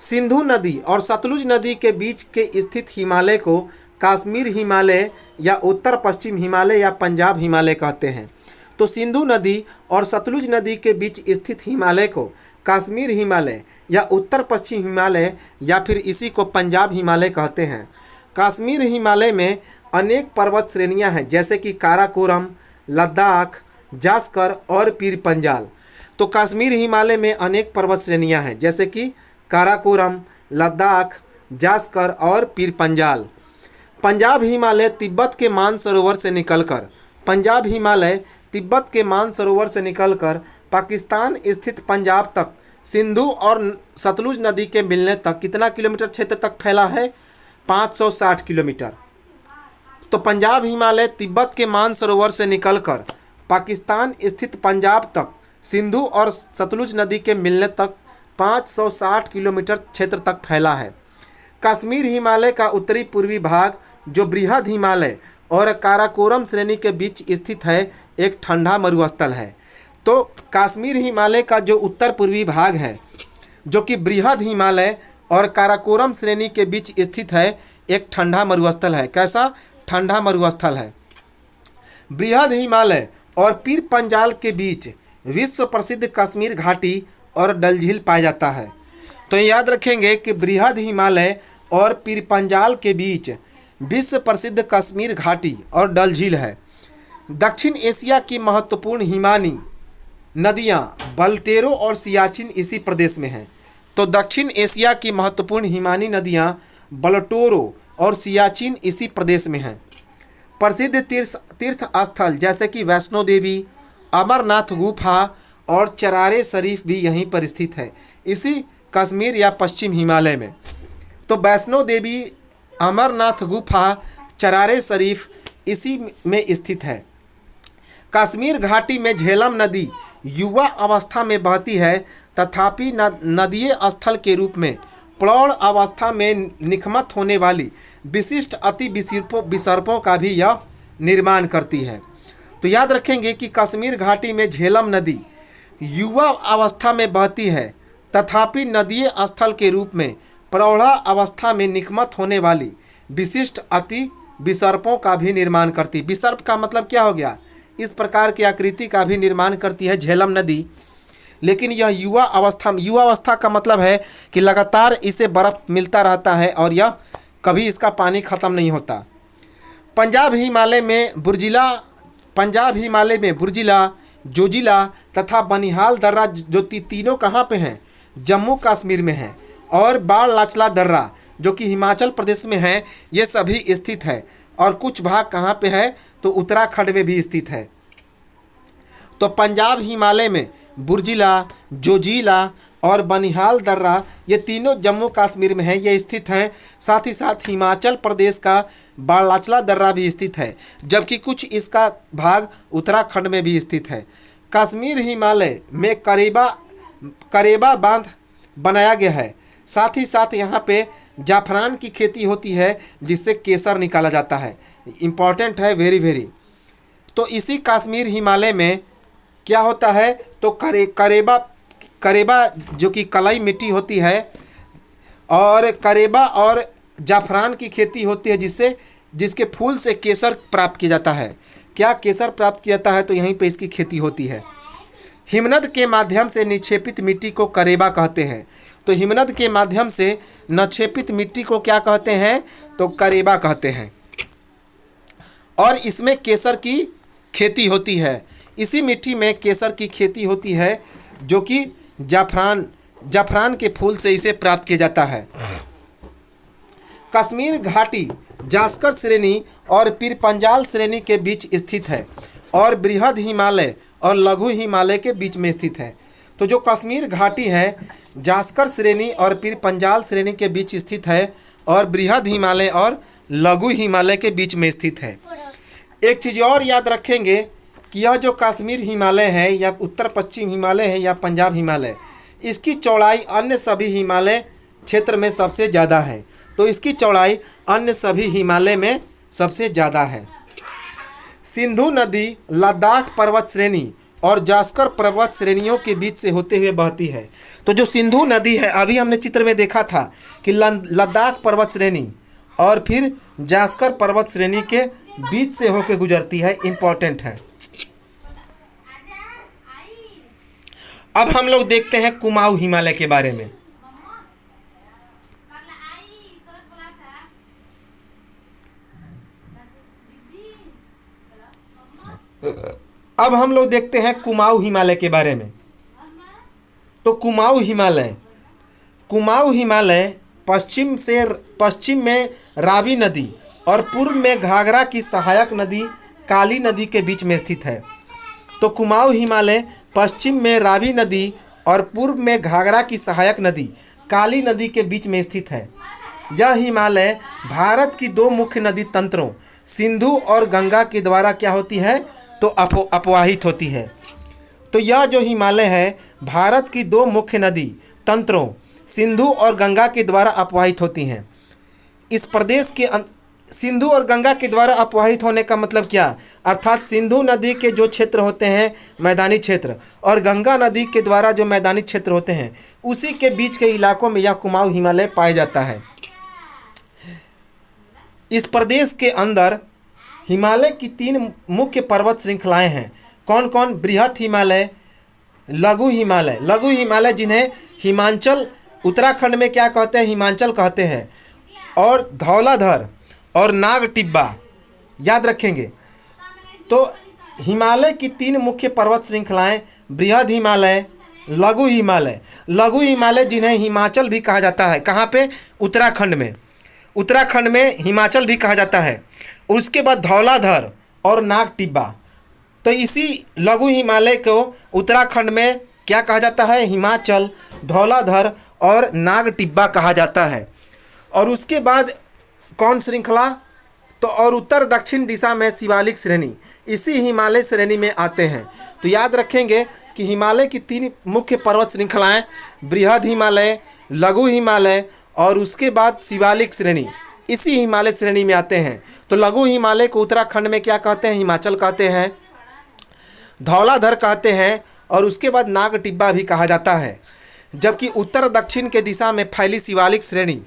सिंधु नदी और सतलुज नदी के बीच के स्थित हिमालय को कश्मीर हिमालय या उत्तर पश्चिम हिमालय या पंजाब हिमालय कहते हैं। तो सिंधु नदी और सतलुज नदी के बीच स्थित हिमालय को कश्मीर हिमालय या उत्तर पश्चिम हिमालय या फिर इसी को पंजाब हिमालय कहते हैं। कश्मीर हिमालय में अनेक पर्वत श्रेणियां हैं, जैसे कि काराकोरम, लद्दाख, जास्कर और पीर पंजाल। तो कश्मीर हिमालय में अनेक पर्वत श्रेणियां हैं, जैसे कि काराकोरम, लद्दाख, जास्कर और पीर पंजाल। पंजाब हिमालय तिब्बत के मानसरोवर से निकलकर पाकिस्तान स्थित पंजाब तक सिंधु और सतलुज नदी के मिलने तक कितना किलोमीटर क्षेत्र तक फैला है? 560 किलोमीटर। तो पंजाब हिमालय तिब्बत के मानसरोवर से निकलकर पाकिस्तान स्थित पंजाब तक सिंधु और सतलुज नदी के मिलने तक 560 किलोमीटर क्षेत्र तक फैला है। कश्मीर हिमालय का उत्तरी पूर्वी भाग, जो बृहद हिमालय और काराकोरम श्रेणी के बीच स्थित है, एक ठंडा मरुस्थल है। तो कश्मीर हिमालय का जो उत्तर पूर्वी भाग है, जो कि बृहद हिमालय और काराकोरम श्रेणी के बीच स्थित है, एक ठंडा मरुस्थल है। कैसा ठंडा मरुस्थल है? बृहद हिमालय और पीर पंजाल के बीच विश्व प्रसिद्ध कश्मीर घाटी और डल झील पाया जाता है। तो याद रखेंगे कि बृहद हिमालय और पीर पंजाल के बीच विश्व प्रसिद्ध कश्मीर घाटी और डल झील है। दक्षिण एशिया की महत्वपूर्ण हिमानी नदियां बलटेरो और सियाचिन इसी प्रदेश में हैं। तो दक्षिण एशिया की महत्वपूर्ण हिमानी नदियां बलटोरो और सियाचिन इसी प्रदेश में हैं। प्रसिद्ध तीर्थ स्थल जैसे कि वैष्णो देवी, अमरनाथ गुफा और चरारे शरीफ भी यहीं पर स्थित है, इसी कश्मीर या पश्चिम हिमालय में। तो वैष्णो देवी, अमरनाथ गुफा, चरारे शरीफ इसी में स्थित है। कश्मीर घाटी में झेलम नदी युवा अवस्था में बहती है, तथापि नदीय स्थल के रूप में प्रौढ़ अवस्था में निखमत होने वाली विशिष्ट अति विसर्पों का भी यह निर्माण करती है। तो याद रखेंगे कि कश्मीर घाटी में झेलम नदी युवा अवस्था में बहती है, तथापि नदीय स्थल के रूप में प्रौढ़ अवस्था में निखमत होने वाली विशिष्ट अति विसर्पों का भी निर्माण करती। विसर्प का मतलब क्या हो गया? इस प्रकार की आकृति का भी निर्माण करती है झेलम नदी। लेकिन यह युवा अवस्था का मतलब है कि लगातार इसे बर्फ मिलता रहता है और यह कभी इसका पानी ख़त्म नहीं होता। पंजाब हिमालय में बुर्जिला, जोजिला तथा बनिहाल दर्रा जो तीनों कहाँ पे हैं? जम्मू कश्मीर में हैं। और बाड़लाचला दर्रा जो कि हिमाचल प्रदेश में है, ये सभी स्थित है। और कुछ भाग कहाँ पे है? तो उत्तराखंड में भी स्थित है। तो पंजाब हिमालय में बुर्जिला, जोजिला और बनिहाल दर्रा ये तीनों जम्मू कश्मीर में है, ये स्थित हैं। साथ ही साथ हिमाचल प्रदेश का बाड़लाचला दर्रा भी स्थित है, जबकि कुछ इसका भाग उत्तराखंड में भी स्थित है। कश्मीर हिमालय में करेबा बांध बनाया गया है। साथ ही साथ यहाँ पे जाफरान की खेती होती है, जिससे केसर निकाला जाता है। इम्पॉर्टेंट है, वेरी वेरी। तो इसी कश्मीर हिमालय में क्या होता है? तो करेबा जो कि कलाई मिट्टी होती है, और करेबा और जाफरान की खेती होती है, जिसके फूल से केसर प्राप्त किया जाता है। क्या केसर प्राप्त किया जाता है? तो यहीं पे इसकी खेती होती है। हिमनद के माध्यम से निक्षेपित मिट्टी को करेबा कहते हैं। तो हिमनद के माध्यम से निक्षेपित मिट्टी को क्या कहते हैं? तो करेबा कहते हैं। और इसमें केसर की खेती होती है। इसी मिट्टी में केसर की खेती होती है, जो कि जाफरान के फूल से इसे प्राप्त किया जाता है। कश्मीर घाटी जास्कर श्रेणी और पीर पंजाल श्रेणी के बीच स्थित है, और बृहद हिमालय और लघु हिमालय के बीच में स्थित है। तो जो कश्मीर घाटी है, जास्कर श्रेणी और पीर पंजाल श्रेणी के बीच स्थित है, और बृहद हिमालय और लघु हिमालय के बीच में स्थित है। एक चीज़ और याद रखेंगे कि यह जो कश्मीर हिमालय है, या उत्तर पश्चिम हिमालय है, या पंजाब हिमालय, इसकी चौड़ाई अन्य सभी हिमालय क्षेत्र में सबसे ज़्यादा है। तो इसकी चौड़ाई अन्य सभी हिमालय में सबसे ज़्यादा है। सिंधु नदी लद्दाख पर्वत श्रेणी और जास्कर पर्वत श्रेणियों के बीच से होते हुए बहती है। तो जो सिंधु नदी है, अभी हमने चित्र में देखा था कि लद्दाख पर्वत श्रेणी और फिर जास्कर पर्वत श्रेणी के बीच से होकर गुजरती है। इम्पॉर्टेंट है। अब हम लोग देखते हैं कुमाऊं हिमालय के बारे में। अब हम लोग देखते हैं कुमाऊं हिमालय के बारे में। तो कुमाऊं हिमालय पश्चिम में रावी नदी और पूर्व में घाघरा की सहायक नदी काली नदी के बीच में स्थित है। तो कुमाऊं हिमालय पश्चिम में रावी नदी और पूर्व में घाघरा की सहायक नदी काली नदी के बीच में स्थित है। यह हिमालय भारत की दो मुख्य नदी तंत्रों सिंधु और गंगा के द्वारा क्या होती है, तो अपवाहित होती है। तो यह जो हिमालय है भारत की दो मुख्य नदी तंत्रों सिंधु और गंगा के द्वारा अपवाहित होती हैं। इस प्रदेश के सिंधु और गंगा के द्वारा अपवाहित होने का मतलब क्या, अर्थात सिंधु नदी के जो क्षेत्र होते हैं मैदानी क्षेत्र और गंगा नदी के द्वारा जो मैदानी क्षेत्र होते हैं उसी के बीच के इलाकों में यह कुमाऊं हिमालय पाया जाता है। इस प्रदेश के अंदर हिमालय की 3 मुख्य पर्वत श्रृंखलाएं हैं। कौन कौन, बृहत हिमालय, लघु हिमालय, लघु हिमालय जिन्हें हिमांचल उत्तराखंड में क्या कहते हैं, हिमांचल कहते हैं, और धौलाधर और नाग टिब्बा, याद रखेंगे। तो हिमालय की 3 मुख्य पर्वत श्रृंखलाएं बृहद हिमालय, लघु हिमालय, लघु हिमालय जिन्हें हिमाचल भी कहा जाता है, कहाँ पे, उत्तराखंड में, उत्तराखंड में हिमाचल भी कहा जाता है। उसके बाद धौलाधर और नाग टिब्बा। तो इसी लघु हिमालय को उत्तराखंड में क्या कहा जाता है, हिमाचल, धौलाधर और नाग टिब्बा कहा जाता है। और उसके बाद कौन श्रृंखला, तो और उत्तर दक्षिण दिशा में शिवालिक श्रेणी इसी हिमालय श्रेणी में आते हैं। तो याद रखेंगे कि हिमालय की 3 मुख्य पर्वत श्रृंखलाएं बृहद हिमालय, लघु हिमालय और उसके बाद शिवालिक श्रेणी इसी हिमालय श्रेणी में आते हैं। तो लघु हिमालय को उत्तराखंड में क्या कहते हैं, हिमाचल कहते हैं, धौलाधर कहते हैं और उसके बाद नाग टिब्बा भी कहा जाता है। जबकि उत्तर दक्षिण के दिशा में फैली शिवालिक श्रेणी,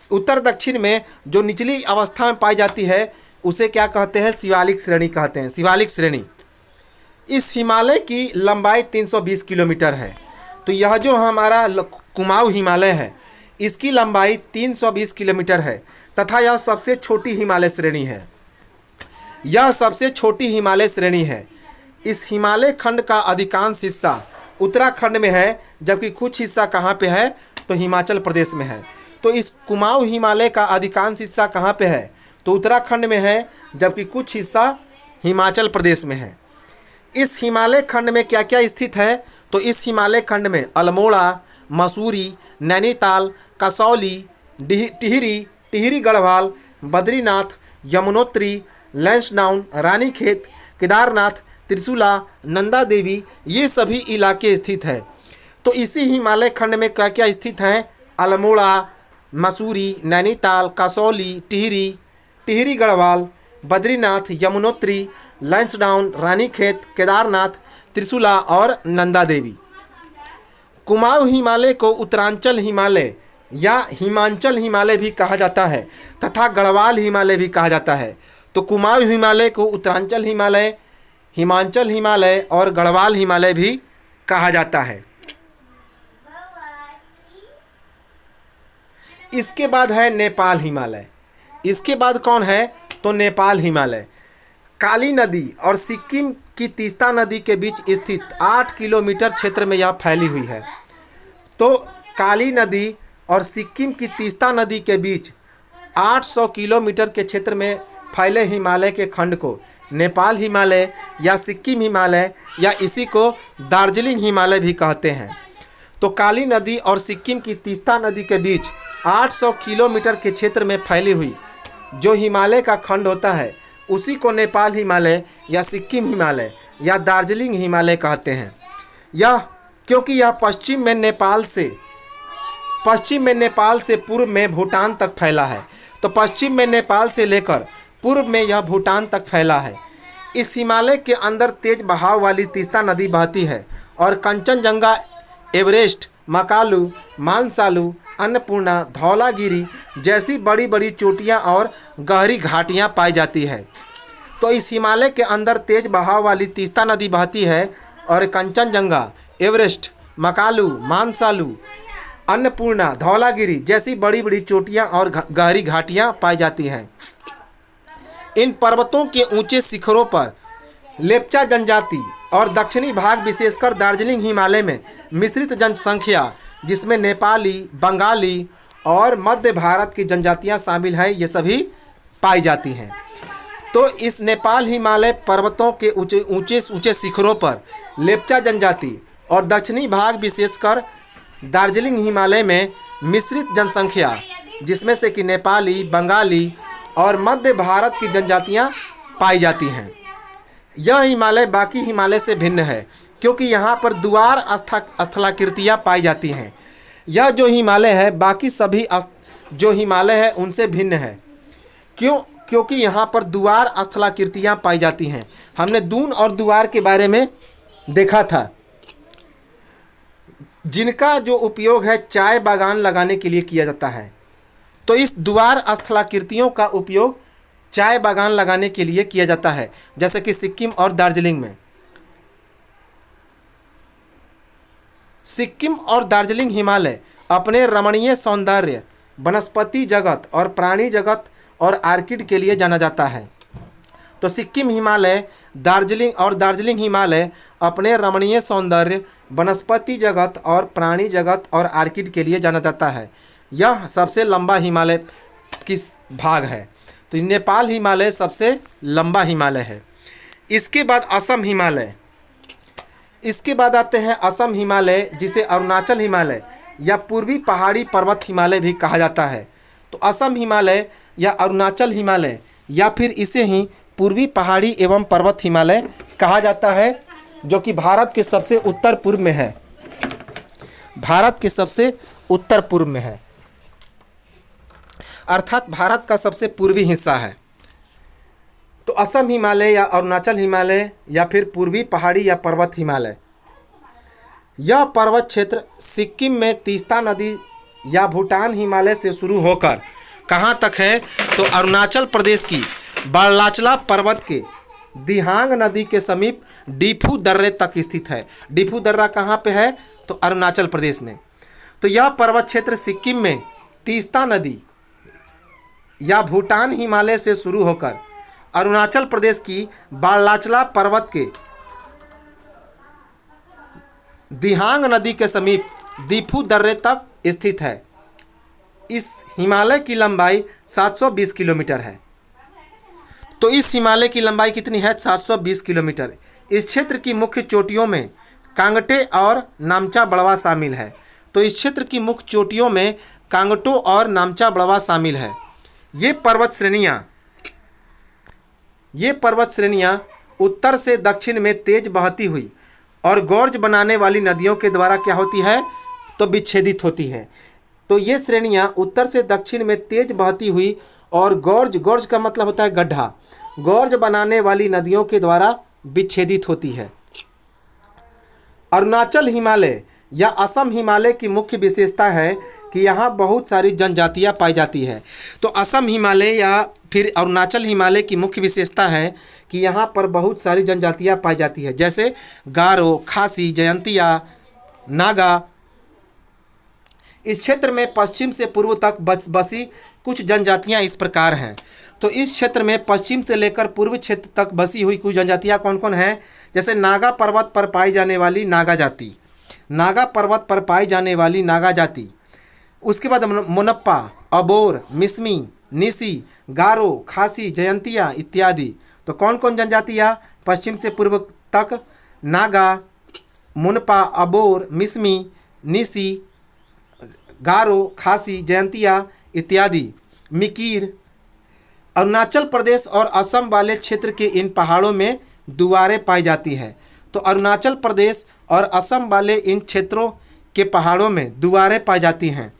उत्तर दक्षिण में जो निचली अवस्था में पाई जाती है उसे क्या कहते हैं, शिवालिक श्रेणी कहते हैं, शिवालिक श्रेणी। इस हिमालय की लंबाई 320 किलोमीटर है। तो यह जो हमारा कुमाऊं हिमालय है इसकी लंबाई 320 किलोमीटर है तथा यह सबसे छोटी हिमालय श्रेणी है, यह सबसे छोटी हिमालय श्रेणी है। इस हिमालय खंड का अधिकांश हिस्सा उत्तराखंड में है, जबकि कुछ हिस्सा कहाँ पे है, तो हिमाचल प्रदेश में है। तो इस कुमाऊं हिमालय का अधिकांश हिस्सा कहाँ पे है, तो उत्तराखंड में है, जबकि कुछ हिस्सा हिमाचल प्रदेश में है। इस हिमालय खंड में क्या क्या स्थित है, तो इस हिमालय खंड में अल्मोड़ा, मसूरी, नैनीताल, कसौली, टिहरी गढ़वाल, बद्रीनाथ, यमुनोत्री, लैंसडाउन, रानीखेत, केदारनाथ, त्रिशूला, नंदा देवी, ये सभी इलाके स्थित हैं। तो इसी हिमालय खंड में क्या क्या स्थित हैं, अल्मोड़ा, मसूरी, नैनीताल, कसौली, टिहरी गढ़वाल, बद्रीनाथ, यमुनोत्री, लैंसडाउन, रानीखेत, केदारनाथ, त्रिशूला और नंदा देवी। कुमाऊं हिमालय को उत्तरांचल हिमालय या हिमांचल हिमालय भी कहा जाता है तथा गढ़वाल हिमालय भी कहा जाता है। तो कुमाऊं हिमालय को उत्तरांचल हिमालय, हिमांचल हिमालय और गढ़वाल हिमालय भी कहा जाता है। इसके बाद है नेपाल हिमालय। इसके बाद कौन है, तो नेपाल हिमालय। काली नदी और सिक्किम की तीस्ता नदी के बीच स्थित 8 किलोमीटर क्षेत्र में यह फैली हुई है। तो काली नदी और सिक्किम की तीस्ता नदी के बीच 800 किलोमीटर के क्षेत्र में फैले हिमालय के खंड को नेपाल हिमालय या सिक्किम हिमालय या इसी को दार्जिलिंग हिमालय भी कहते हैं। तो काली नदी और सिक्किम की तीस्ता नदी के बीच 800 किलोमीटर के क्षेत्र में फैली हुई जो हिमालय का खंड होता है उसी को नेपाल हिमालय या सिक्किम हिमालय या दार्जिलिंग हिमालय कहते हैं। यह क्योंकि यह पश्चिम में नेपाल से पूर्व में भूटान तक फैला है। तो पश्चिम में नेपाल से लेकर पूर्व में यह भूटान तक फैला है। इस हिमालय के अंदर तेज बहाव वाली तीस्ता नदी बहती है और कंचनजंगा, एवरेस्ट, मकालू, मानसालू, अन्नपूर्णा, धौलागिरी जैसी बड़ी बड़ी चोटियां और गहरी घाटियां पाई जाती है। तो इस हिमालय के अंदर तेज बहाव वाली तीस्ता नदी बहती है और कंचनजंगा, एवरेस्ट, मकालू, मानसालू, अन्नपूर्णा, धौलागिरी जैसी बड़ी बड़ी चोटियां और गहरी घाटियां पाई जाती हैं। इन पर्वतों के ऊंचे शिखरों पर लेप्चा जनजाति और दक्षिणी भाग विशेषकर दार्जिलिंग हिमालय में मिश्रित जनसंख्या जिसमें नेपाली, बंगाली और मध्य भारत की जनजातियां शामिल हैं, ये सभी पाई जाती हैं। तो इस नेपाल हिमालय पर्वतों के ऊंचे शिखरों पर लेप्चा जनजाति और दक्षिणी भाग विशेषकर दार्जिलिंग हिमालय में मिश्रित जनसंख्या जिसमें से कि नेपाली, बंगाली और मध्य भारत की जनजातियां पाई जाती हैं। यह हिमालय बाकी हिमालय से भिन्न है क्योंकि यहाँ पर द्वार स्थलाकृतियाँ पाई जाती हैं। यह जो हिमालय है बाकी सभी जो हिमालय है उनसे भिन्न है। क्योंकि यहाँ पर द्वार स्थलाकृतियाँ पाई जाती हैं। हमने दून और द्वार के बारे में देखा था, जिनका जो उपयोग है चाय बागान लगाने के लिए किया जाता है। तो इस द्वार स्थलाकृतियों का उपयोग चाय बागान लगाने के लिए किया जाता है, जैसे कि सिक्किम और दार्जिलिंग में। सिक्किम और दार्जिलिंग हिमालय अपने रमणीय सौंदर्य, वनस्पति जगत और प्राणी जगत और आर्किड के लिए जाना जाता है। तो सिक्किम हिमालय, दार्जिलिंग हिमालय अपने रमणीय सौंदर्य, वनस्पति जगत और प्राणी जगत और आर्किड के लिए जाना जाता है। यह सबसे लंबा हिमालय किस भाग है? तो नेपाल हिमालय सबसे लंबा हिमालय है। इसके बाद असम हिमालय, इसके बाद आते हैं असम हिमालय, जिसे अरुणाचल हिमालय या पूर्वी पहाड़ी पर्वत हिमालय भी कहा जाता है। तो असम हिमालय या अरुणाचल हिमालय या फिर इसे ही पूर्वी पहाड़ी एवं पर्वत हिमालय कहा जाता है, जो कि भारत के सबसे उत्तर पूर्व में है। भारत के सबसे उत्तर पूर्व में है, अर्थात भारत का सबसे पूर्वी हिस्सा है। तो असम हिमालय या अरुणाचल हिमालय या फिर पूर्वी पहाड़ी या पर्वत हिमालय, यह पर्वत क्षेत्र सिक्किम में तीस्ता नदी या भूटान हिमालय से शुरू होकर कहाँ तक है? तो अरुणाचल प्रदेश की बालाचला पर्वत के दिहांग नदी के समीप डिफू दर्रे तक स्थित है। डिफू दर्रा कहाँ पे है? तो अरुणाचल प्रदेश में। तो यह पर्वत क्षेत्र सिक्किम में तीस्ता नदी या भूटान हिमालय से शुरू होकर अरुणाचल प्रदेश की बालाचला पर्वत के दिहांग नदी के समीप डिफू दर्रे तक स्थित है। इस हिमालय की लंबाई 720 किलोमीटर है। तो इस हिमालय की लंबाई कितनी है? 720 किलोमीटर। इस क्षेत्र की मुख्य चोटियों में कांगटे और नामचा बड़वा शामिल है। तो इस क्षेत्र की मुख्य चोटियों में कांगटो और नामचा बड़वा शामिल है। ये पर्वत श्रेणियाँ उत्तर से दक्षिण में तेज बहती हुई और गौर्ज बनाने वाली नदियों के द्वारा क्या होती है? तो विच्छेदित होती है। तो ये श्रेणियाँ उत्तर से दक्षिण में तेज बहती हुई और गौर्ज का मतलब होता है गड्ढा, गौर्ज बनाने वाली नदियों के द्वारा विच्छेदित होती है। अरुणाचल हिमालय या असम हिमालय की मुख्य विशेषता है कि यहाँ बहुत सारी जनजातियाँ पाई जाती है। तो असम हिमालय या फिर अरुणाचल हिमालय की मुख्य विशेषता है कि यहाँ पर बहुत सारी जनजातियाँ पाई जाती है, जैसे गारो, खासी, जयंतिया, नागा। इस क्षेत्र में पश्चिम से पूर्व तक बसी कुछ जनजातियाँ इस प्रकार हैं। तो इस क्षेत्र में पश्चिम से लेकर पूर्व क्षेत्र तक बसी हुई कुछ जनजातियाँ कौन कौन हैं? जैसे नागा पर्वत पर पाई जाने वाली नागा जाति, नागा पर्वत पर पाई जाने वाली नागा जाति। उसके बाद मोनप्पा, अबोर, मिसमी, निसी, गारो, खासी, जयंतिया इत्यादि। तो कौन कौन जनजातियाँ? पश्चिम से पूर्व तक नागा, मुनपा, अबोर, मिसमी, निसी, गारो, खासी, जयंतिया इत्यादि। मिकीर। अरुणाचल प्रदेश और असम वाले क्षेत्र के इन पहाड़ों में दुआरें पाई जाती हैं। तो अरुणाचल प्रदेश और असम वाले इन क्षेत्रों के पहाड़ों में दुआरें पाई जाती हैं।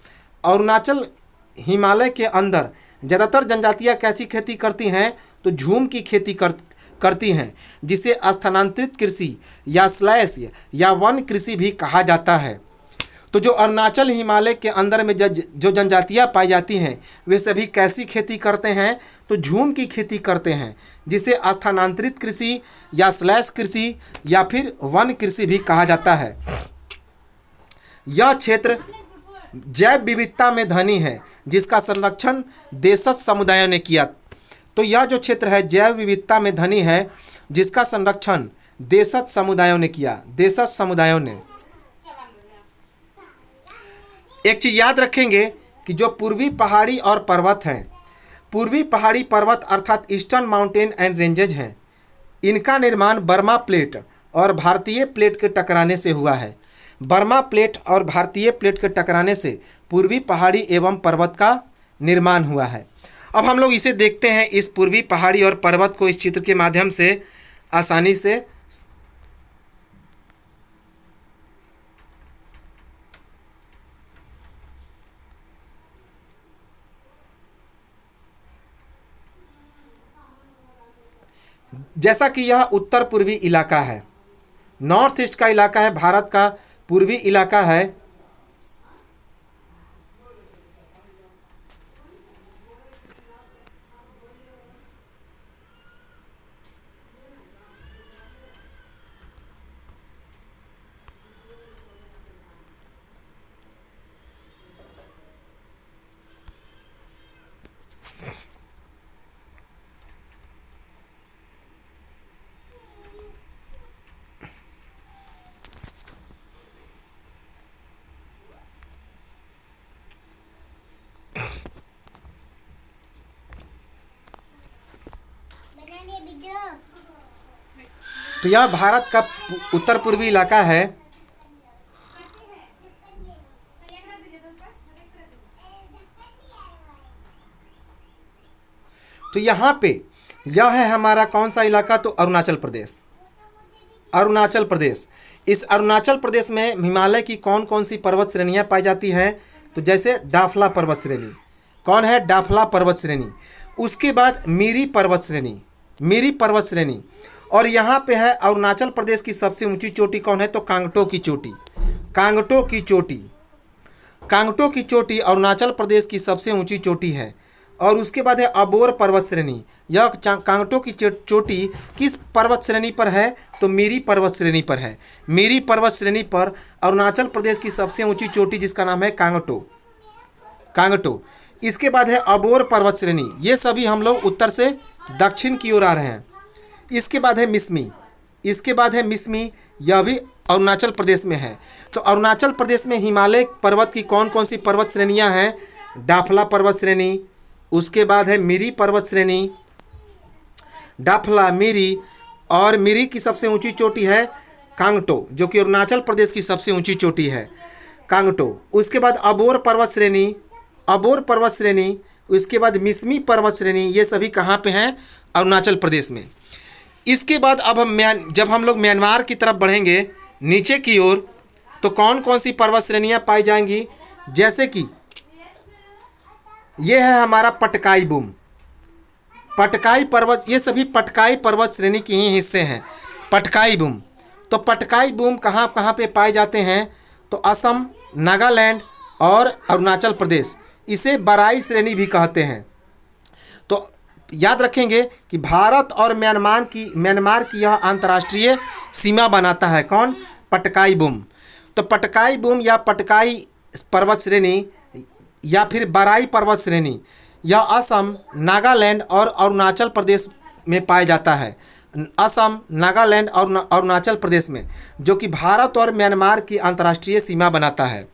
अरुणाचल हिमालय के अंदर ज़्यादातर जनजातियाँ कैसी खेती करती हैं? तो झूम की खेती करती हैं, जिसे स्थानांतरित कृषि या स्लैश या वन कृषि भी कहा जाता है। तो जो अरुणाचल हिमालय के अंदर में जो जनजातियाँ पाई जाती हैं वे सभी कैसी खेती करते हैं? तो झूम की खेती करते हैं, जिसे स्थानांतरित कृषि या स्लैश कृषि या फिर वन कृषि भी कहा जाता है। यह क्षेत्र जैव विविधता में धनी है, जिसका संरक्षण देशज समुदायों ने किया। तो यह जो क्षेत्र है जैव विविधता में धनी है, जिसका संरक्षण देशज समुदायों ने किया। देशज समुदायों ने एक चीज़ याद रखेंगे कि जो पूर्वी पहाड़ी और पर्वत हैं, पूर्वी पहाड़ी पर्वत अर्थात ईस्टर्न माउंटेन एंड रेंजेज हैं, इनका निर्माण बर्मा प्लेट और भारतीय प्लेट के टकराने से हुआ है। बर्मा प्लेट और भारतीय प्लेट के टकराने से पूर्वी पहाड़ी एवं पर्वत का निर्माण हुआ है। अब हम लोग इसे देखते हैं, इस पूर्वी पहाड़ी और पर्वत को इस चित्र के माध्यम से आसानी से। जैसा कि यह उत्तर पूर्वी इलाका है, नॉर्थ ईस्ट का इलाका है, भारत का पूर्वी इलाका है। तो यह भारत का उत्तर पूर्वी इलाका है। तो यहाँ पे यह है हमारा कौन सा इलाका, तो अरुणाचल प्रदेश। अरुणाचल प्रदेश, इस अरुणाचल प्रदेश में हिमालय की कौन कौन सी पर्वत श्रेणियाँ पाई जाती हैं, तो जैसे डाफला पर्वत श्रेणी, कौन है, डाफला पर्वत श्रेणी। उसके बाद मीरी पर्वत श्रेणी, मीरी पर्वत श्रेणी। और यहाँ पे है अरुणाचल प्रदेश की सबसे ऊंची चोटी कौन है, तो कांगटो की चोटी, कांगटो की चोटी, कांगटो की चोटी अरुणाचल प्रदेश की सबसे ऊंची चोटी है। और उसके बाद है अबोर पर्वत श्रेणी। यह कांगटो की चोटी किस पर्वत श्रेणी पर है, तो मीरी पर्वत श्रेणी पर है। मीरी पर्वत श्रेणी पर अरुणाचल प्रदेश की सबसे ऊंची चोटी जिसका नाम है कांगटो, कांगटो। इसके बाद है अबोर पर्वत श्रेणी। ये सभी हम लोग उत्तर से दक्षिण की ओर आ रहे हैं। इसके बाद है मिसमी, इसके बाद है मिसमी, यह भी अरुणाचल प्रदेश में है। तो अरुणाचल प्रदेश में हिमालय पर्वत की कौन कौन सी पर्वत श्रेणियां हैं, डाफला पर्वत श्रेणी, उसके बाद है मिरी पर्वत श्रेणी, डाफला, मिरी, और मिरी की सबसे ऊंची चोटी है कांगटो, जो कि अरुणाचल प्रदेश की सबसे ऊंची चोटी है, कांगटो। उसके बाद अबोर पर्वत श्रेणी, अबोर पर्वत श्रेणी, उसके बाद मिसमी पर्वत श्रेणी। ये सभी कहाँ पे हैं, अरुणाचल प्रदेश में। इसके बाद अब जब हम लोग म्यांमार की तरफ बढ़ेंगे नीचे की ओर, तो कौन कौन सी पर्वत श्रेणियाँ पाई जाएंगी, जैसे कि ये है हमारा पटकाई बूम, पटकाई पर्वत, ये सभी पटकाई पर्वत श्रेणी के ही हिस्से हैं, पटकाई बूम। तो पटकाई बूम कहाँ कहाँ पे पाए जाते हैं, तो असम, नागालैंड और अरुणाचल प्रदेश। इसे बराई श्रेणी भी कहते हैं। तो याद रखेंगे कि भारत और म्यांमार की यह अंतर्राष्ट्रीय सीमा बनाता है, कौन, पटकाई बूम। तो पटकाई बूम या पटकाई पर्वत श्रेणी या फिर बराई पर्वत श्रेणी, यह असम, नागालैंड और अरुणाचल प्रदेश में पाया जाता है। असम, नागालैंड और अरुणाचल प्रदेश में, जो कि भारत और म्यांमार की अंतर्राष्ट्रीय सीमा बनाता है।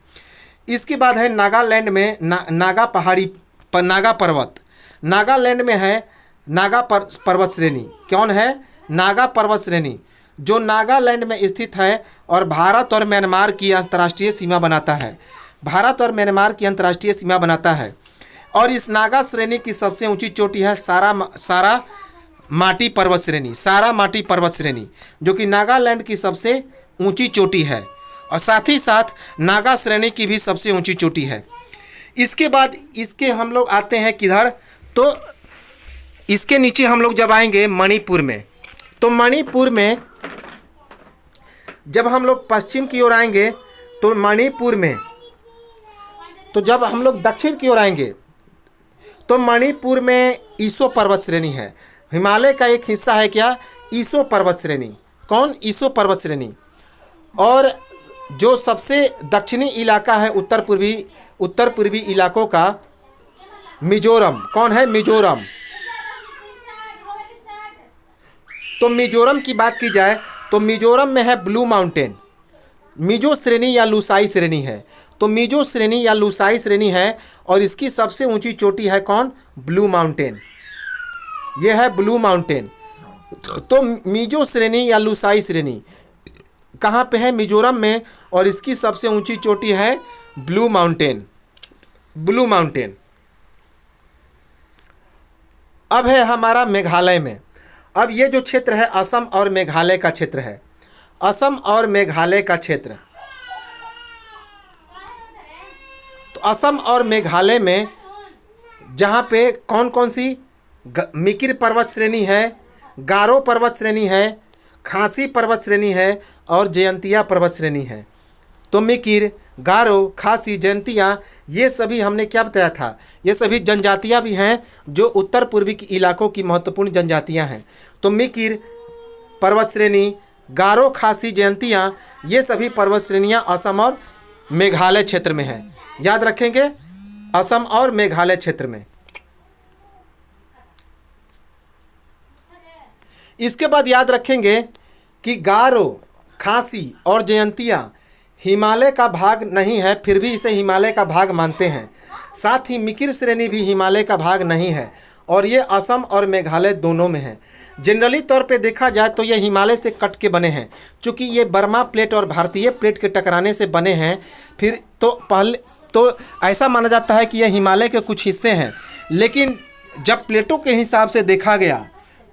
इसके बाद है नागालैंड में नागा पहाड़ी पर नागा पर्वत, नागालैंड में है नागा पर्वत श्रेणी, कौन है, नागा पर्वत श्रेणी, जो नागालैंड में स्थित है और भारत और म्यांमार की अंतर्राष्ट्रीय सीमा बनाता है, भारत और म्यांमार की अंतर्राष्ट्रीय सीमा बनाता है। और इस नागा श्रेणी की सबसे ऊंची चोटी है सारा माटी पर्वत श्रेणी, सारा माटी पर्वत श्रेणी, जो कि नागालैंड की सबसे ऊंची चोटी है और साथ ही साथ नागा श्रेणी की भी सबसे ऊंची चोटी है। इसके बाद इसके हम लोग आते हैं किधर, तो इसके नीचे हम लोग जब आएंगे मणिपुर में, तो मणिपुर में जब हम लोग पश्चिम की ओर आएंगे तो मणिपुर में, तो जब हम लोग दक्षिण की ओर आएंगे तो मणिपुर में ईसो पर्वत श्रेणी है। हिमालय का एक हिस्सा है क्या, ईसो पर्वत श्रेणी, कौन, ईसो पर्वत श्रेणी। और जो सबसे दक्षिणी इलाका है उत्तर पूर्वी इलाकों का, मिजोरम, कौन है, मिजोरम। तो मिजोरम की बात की जाए तो मिजोरम में है ब्लू माउंटेन, मिजो श्रेणी या लुसाई श्रेणी है। तो मिजो श्रेणी या लुसाई श्रेणी है और इसकी सबसे ऊंची चोटी है कौन, ब्लू माउंटेन, ये है ब्लू माउंटेन। तो मिजो श्रेणी या लुसाई श्रेणी कहाँ पे है, मिजोरम में, और इसकी सबसे ऊंची चोटी है ब्लू माउंटेन, ब्लू माउंटेन। अब है हमारा मेघालय में। अब ये जो क्षेत्र है असम और मेघालय का क्षेत्र है, असम और मेघालय का क्षेत्र। तो असम और मेघालय में जहाँ पे कौन कौन सी मिकिर पर्वत श्रेणी है, गारो पर्वत श्रेणी है, खासी पर्वत श्रेणी है और जयंतिया पर्वत श्रेणी है। तो मिकिर, गारो, खासी, जयंतिया ये सभी हमने क्या बताया था, ये सभी जनजातियां भी हैं जो उत्तर पूर्वी के इलाकों की महत्वपूर्ण जनजातियां हैं। तो मिकिर पर्वत श्रेणी, गारो, खासी, जयंतिया ये सभी पर्वत श्रेणियां असम और मेघालय क्षेत्र में हैं। याद रखेंगे, असम और मेघालय क्षेत्र में। इसके बाद याद रखेंगे कि गारो, खासी और जयंतिया हिमालय का भाग नहीं है, फिर भी इसे हिमालय का भाग मानते हैं। साथ ही मिकिर श्रेणी भी हिमालय का भाग नहीं है और ये असम और मेघालय दोनों में है। जनरली तौर पे देखा जाए तो ये हिमालय से कट के बने हैं, चूँकि ये बर्मा प्लेट और भारतीय प्लेट के टकराने से बने हैं। फिर तो पहले तो ऐसा माना जाता है कि ये हिमालय के कुछ हिस्से हैं, लेकिन जब प्लेटों के हिसाब से देखा गया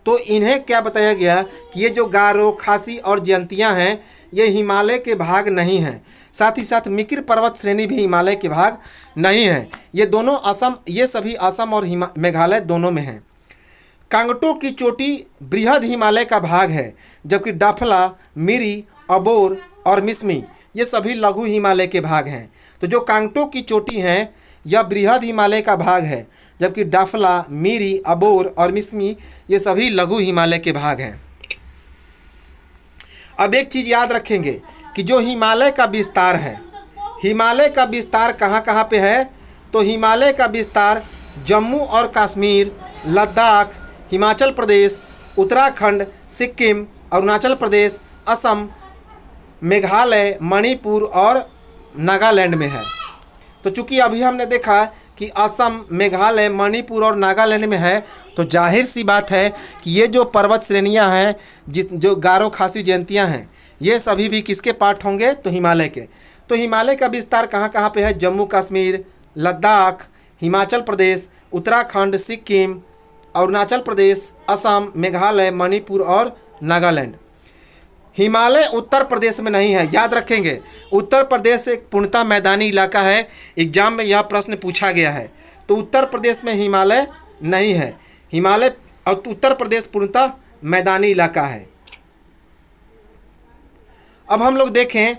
तो इन्हें क्या बताया गया कि ये जो गारो, खासी और जयंतियाँ हैं ये हिमालय के भाग नहीं हैं। साथ ही साथ मिकिर पर्वत श्रेणी भी हिमालय के भाग नहीं है। ये दोनों असम, ये सभी असम और मेघालय दोनों में हैं। कांगटो की चोटी बृहद हिमालय का भाग है, जबकि डाफला, मिरी, अबोर और मिसमी ये सभी लघु हिमालय के भाग हैं। तो जो कांगटो की चोटी है यह बृहद हिमालय का भाग है, जबकि डाफला, मिरी, अबोर और मिसमी ये सभी लघु हिमालय के भाग हैं। अब एक चीज़ याद रखेंगे कि जो हिमालय का विस्तार है, हिमालय का विस्तार कहाँ कहाँ पे है, तो हिमालय का विस्तार जम्मू और कश्मीर, लद्दाख, हिमाचल प्रदेश, उत्तराखंड, सिक्किम, अरुणाचल प्रदेश, असम, मेघालय, मणिपुर और नागालैंड में है। तो चूंकि अभी हमने देखा कि असम, मेघालय, मणिपुर और नागालैंड में है, तो जाहिर सी बात है कि ये जो पर्वत श्रेणियां हैं, जो गारो, खासी, जयंतियां हैं, ये सभी भी किसके पार्ट होंगे, तो हिमालय के। तो हिमालय का विस्तार कहाँ कहाँ पे है, जम्मू कश्मीर, लद्दाख, हिमाचल प्रदेश, उत्तराखंड, सिक्किम, अरुणाचल प्रदेश, असम, मेघालय, मणिपुर और नागालैंड। हिमालय उत्तर प्रदेश में नहीं है, याद रखेंगे। उत्तर प्रदेश एक पूर्णतः मैदानी इलाका है, एग्जाम में यह प्रश्न पूछा गया है। तो उत्तर प्रदेश में हिमालय नहीं है, हिमालय और उत्तर प्रदेश पूर्णतः मैदानी इलाका है। अब हम लोग देखें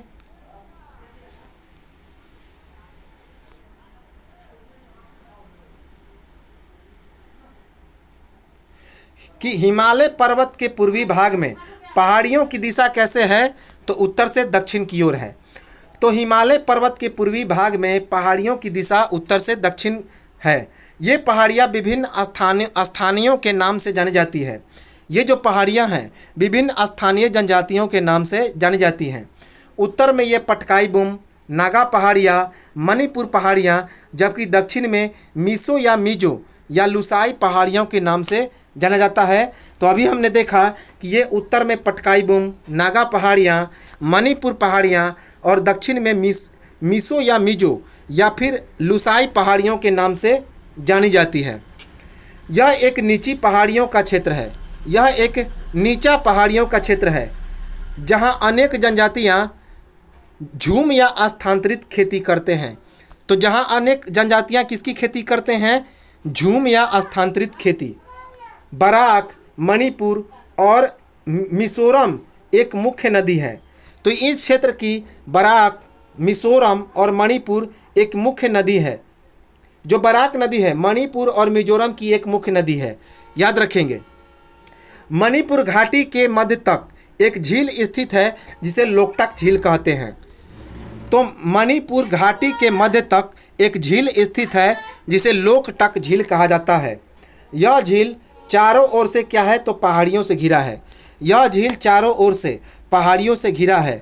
कि हिमालय पर्वत के पूर्वी भाग में पहाड़ियों की दिशा कैसे है, तो उत्तर से दक्षिण की ओर है। तो हिमालय पर्वत के पूर्वी भाग में पहाड़ियों की दिशा उत्तर से दक्षिण है। ये पहाड़ियाँ विभिन्न स्थानीयों के नाम से जानी जाती है। ये जो पहाड़ियाँ हैं विभिन्न स्थानीय जनजातियों के नाम से जानी जाती हैं। उत्तर में ये पटकाई बुम, नागा पहाड़ियाँ, मणिपुर पहाड़ियाँ, जबकि दक्षिण में मिसो या मिजो या लुसाई पहाड़ियों के नाम से जाना जाता है। तो अभी हमने देखा कि ये उत्तर में पटकाई बुम, नागा पहाड़ियाँ, मणिपुर पहाड़ियाँ और दक्षिण में मिसो या मिजो या फिर लुसाई पहाड़ियों के नाम से जानी जाती है। यह एक नीची पहाड़ियों का क्षेत्र है, यह एक नीचा पहाड़ियों का क्षेत्र है जहाँ अनेक जनजातियाँ झूम या स्थानांतरित खेती करते हैं। तो जहाँ अनेक जनजातियाँ किसकी खेती करते हैं, झूम या स्थानांतरित खेती। बराक, मणिपुर और मिजोरम एक मुख्य नदी है। तो इस क्षेत्र की बराक, मिजोरम और मणिपुर एक मुख्य नदी है। जो बराक नदी है मणिपुर और मिजोरम की एक मुख्य नदी है, याद रखेंगे। मणिपुर घाटी के मध्य तक एक झील स्थित है जिसे लोकटक झील कहते हैं। तो मणिपुर घाटी के मध्य तक एक झील स्थित है जिसे लोकटक झील कहा जाता है। यह झील चारों ओर से क्या है, तो पहाड़ियों से घिरा है। यह झील चारों ओर से पहाड़ियों से घिरा है।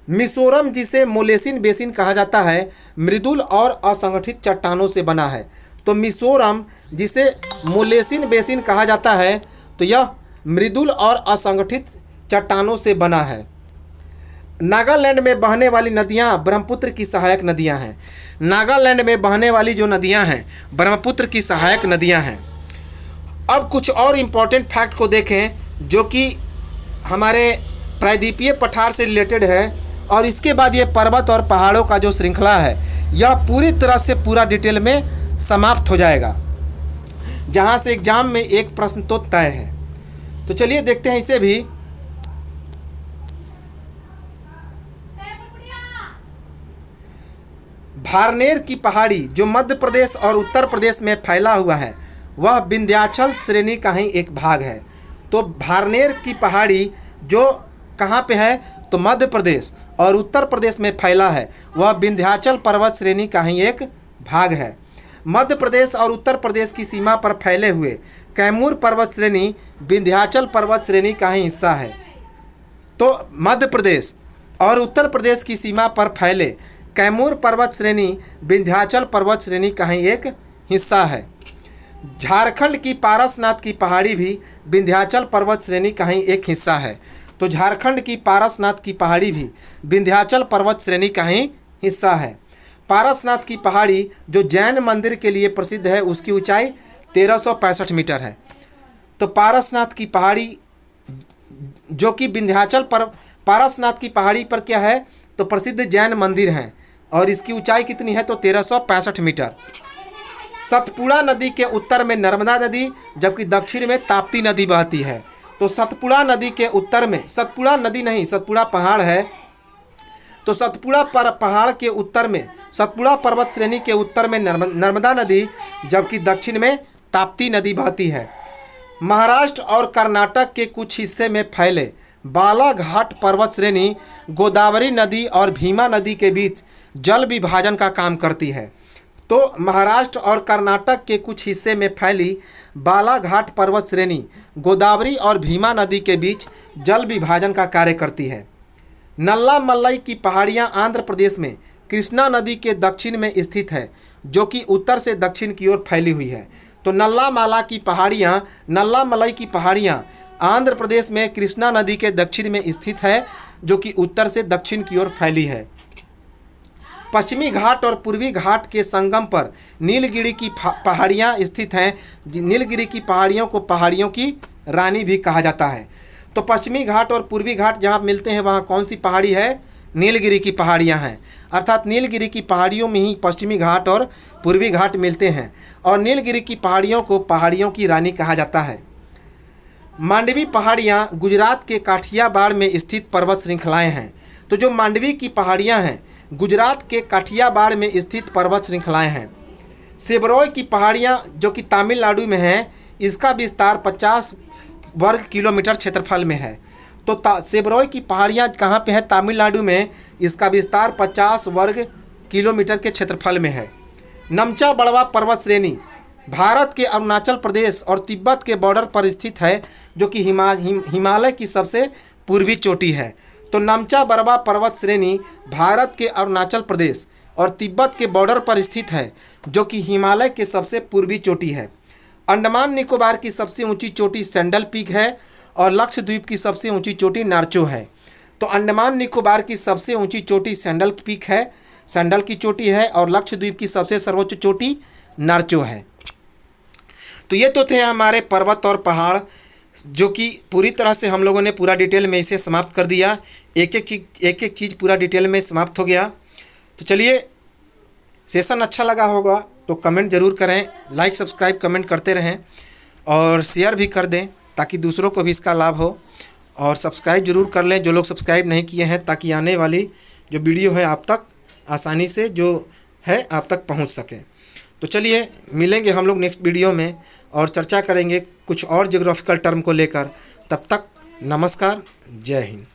मिजोरम, जिसे मोलेसिन बेसिन कहा जाता है, मृदुल और असंगठित चट्टानों से बना है। तो मिजोरम, जिसे मोलेसिन बेसिन कहा जाता है, तो यह मृदुल और असंगठित चट्टानों से बना है। नागालैंड में बहने वाली नदियां ब्रह्मपुत्र की सहायक नदियां हैं। नागालैंड में बहने वाली जो नदियां हैं ब्रह्मपुत्र की सहायक नदियां हैं। अब कुछ और इम्पोर्टेंट फैक्ट को देखें जो कि हमारे प्रायद्वीपीय पठार से रिलेटेड है, और इसके बाद ये पर्वत और पहाड़ों का जो श्रृंखला है यह पूरी तरह से पूरा डिटेल में समाप्त हो जाएगा, जहाँ से एग्जाम में एक प्रश्न तो तय है। तो चलिए देखते हैं इसे भी। भारनेर की पहाड़ी जो मध्य प्रदेश और उत्तर प्रदेश में फैला हुआ है वह विंध्याचल श्रेणी का ही एक भाग है। तो भारनेर की पहाड़ी जो कहाँ पे है तो मध्य प्रदेश और उत्तर प्रदेश में फैला है, वह विंध्याचल पर्वत श्रेणी का ही एक भाग है। मध्य प्रदेश और उत्तर प्रदेश की सीमा पर फैले हुए कैमूर पर्वत श्रेणी विंध्याचल पर्वत श्रेणी का ही हिस्सा है। तो मध्य प्रदेश और उत्तर प्रदेश की सीमा पर फैले कैमूर पर्वत श्रेणी विंध्याचल पर्वत श्रेणी का ही एक हिस्सा है। झारखंड की पारसनाथ की पहाड़ी भी विंध्याचल पर्वत श्रेणी का ही एक हिस्सा है। तो झारखंड की पारसनाथ की पहाड़ी भी विंध्याचल पर्वत श्रेणी का ही हिस्सा है। पारसनाथ की पहाड़ी जो जैन मंदिर के लिए प्रसिद्ध है उसकी ऊंचाई 1365 मीटर है। तो पारसनाथ की पहाड़ी जो कि विंध्याचल पारसनाथ की पहाड़ी पर क्या है तो प्रसिद्ध जैन मंदिर हैं, और इसकी ऊंचाई कितनी है तो 1365 मीटर। सतपुड़ा नदी के उत्तर में नर्मदा नदी जबकि दक्षिण में ताप्ती नदी बहती है। तो सतपुड़ा नदी के उत्तर में, सतपुड़ा नदी नहीं सतपुड़ा पहाड़ है, तो सतपुड़ा पहाड़ के उत्तर में सतपुड़ा पर्वत श्रेणी के उत्तर में नर्मदा नदी जबकि दक्षिण में ताप्ती नदी बहती है। महाराष्ट्र और कर्नाटक के कुछ हिस्से में फैले बालाघाट पर्वत श्रेणी गोदावरी नदी और भीमा नदी के बीच जल विभाजन का काम करती है। तो महाराष्ट्र और कर्नाटक के कुछ हिस्से में फैली बालाघाट पर्वत श्रेणी गोदावरी और भीमा नदी के बीच जल विभाजन का कार्य करती है। नल्ला मल्लाई की पहाड़ियाँ आंध्र प्रदेश में कृष्णा नदी के दक्षिण में स्थित है, जो कि उत्तर से दक्षिण की ओर फैली हुई है। तो नल्ला मलाई की पहाड़ियाँ आंध्र प्रदेश में कृष्णा नदी के दक्षिण में स्थित है, जो कि उत्तर से दक्षिण की ओर फैली है। पश्चिमी घाट और पूर्वी घाट के संगम पर नीलगिरी की पहाड़ियाँ स्थित हैं। नीलगिरी की पहाड़ियों को पहाड़ियों की रानी भी कहा जाता है। तो पश्चिमी घाट और पूर्वी घाट जहाँ मिलते हैं वहाँ कौन सी पहाड़ी है? नीलगिरी की पहाड़ियाँ हैं। अर्थात नीलगिरी की पहाड़ियों में ही पश्चिमी घाट और पूर्वी घाट मिलते हैं, और नीलगिरी की पहाड़ियों को पहाड़ियों की रानी कहा जाता है। मांडवी पहाड़ियाँ गुजरात के काठियावाड़ में स्थित पर्वत श्रृंखलाएँ हैं। तो जो मांडवी की पहाड़ियाँ हैं गुजरात के काठियावाड़ में स्थित पर्वत श्रृंखलाएँ हैं। सेबरोय की पहाड़ियाँ जो कि तमिलनाडु में हैं, इसका विस्तार 50 वर्ग किलोमीटर क्षेत्रफल में है। तो सेबरोय की पहाड़ियाँ कहाँ पे है? तमिलनाडु में। इसका विस्तार 50 वर्ग किलोमीटर के क्षेत्रफल में है। नमचा बड़वा पर्वत श्रेणी भारत के अरुणाचल प्रदेश और तिब्बत के बॉर्डर पर स्थित है, जो कि हिमालय की सबसे पूर्वी चोटी है। तो नमचा बड़वा पर्वत श्रेणी भारत के अरुणाचल प्रदेश और तिब्बत के बॉर्डर पर स्थित है, जो कि हिमालय के सबसे पूर्वी चोटी है। अंडमान निकोबार की सबसे ऊंची चोटी सैंडल पीक है, और लक्षद्वीप की सबसे ऊंची चोटी नार्चो है। तो अंडमान निकोबार की सबसे ऊंची चोटी सैंडल पीक है, सैंडल की चोटी है, और लक्षद्वीप की सबसे सर्वोच्च चोटी नार्चो है। तो ये तो थे हमारे पर्वत और पहाड़, जो कि पूरी तरह से हम लोगों ने पूरा डिटेल में इसे समाप्त कर दिया। एक एक चीज़ पूरा डिटेल में समाप्त हो गया। तो चलिए, सेशन अच्छा लगा होगा तो कमेंट ज़रूर करें, लाइक सब्सक्राइब कमेंट करते रहें, और शेयर भी कर दें ताकि दूसरों को भी इसका लाभ हो। और सब्सक्राइब ज़रूर कर लें जो लोग सब्सक्राइब नहीं किए हैं, ताकि आने वाली जो वीडियो है आप तक आसानी से जो है आप तक पहुंच सके। तो चलिए, मिलेंगे हम लोग नेक्स्ट वीडियो में और चर्चा करेंगे कुछ और ज्योग्राफिकल टर्म को लेकर। तब तक नमस्कार, जय हिंद।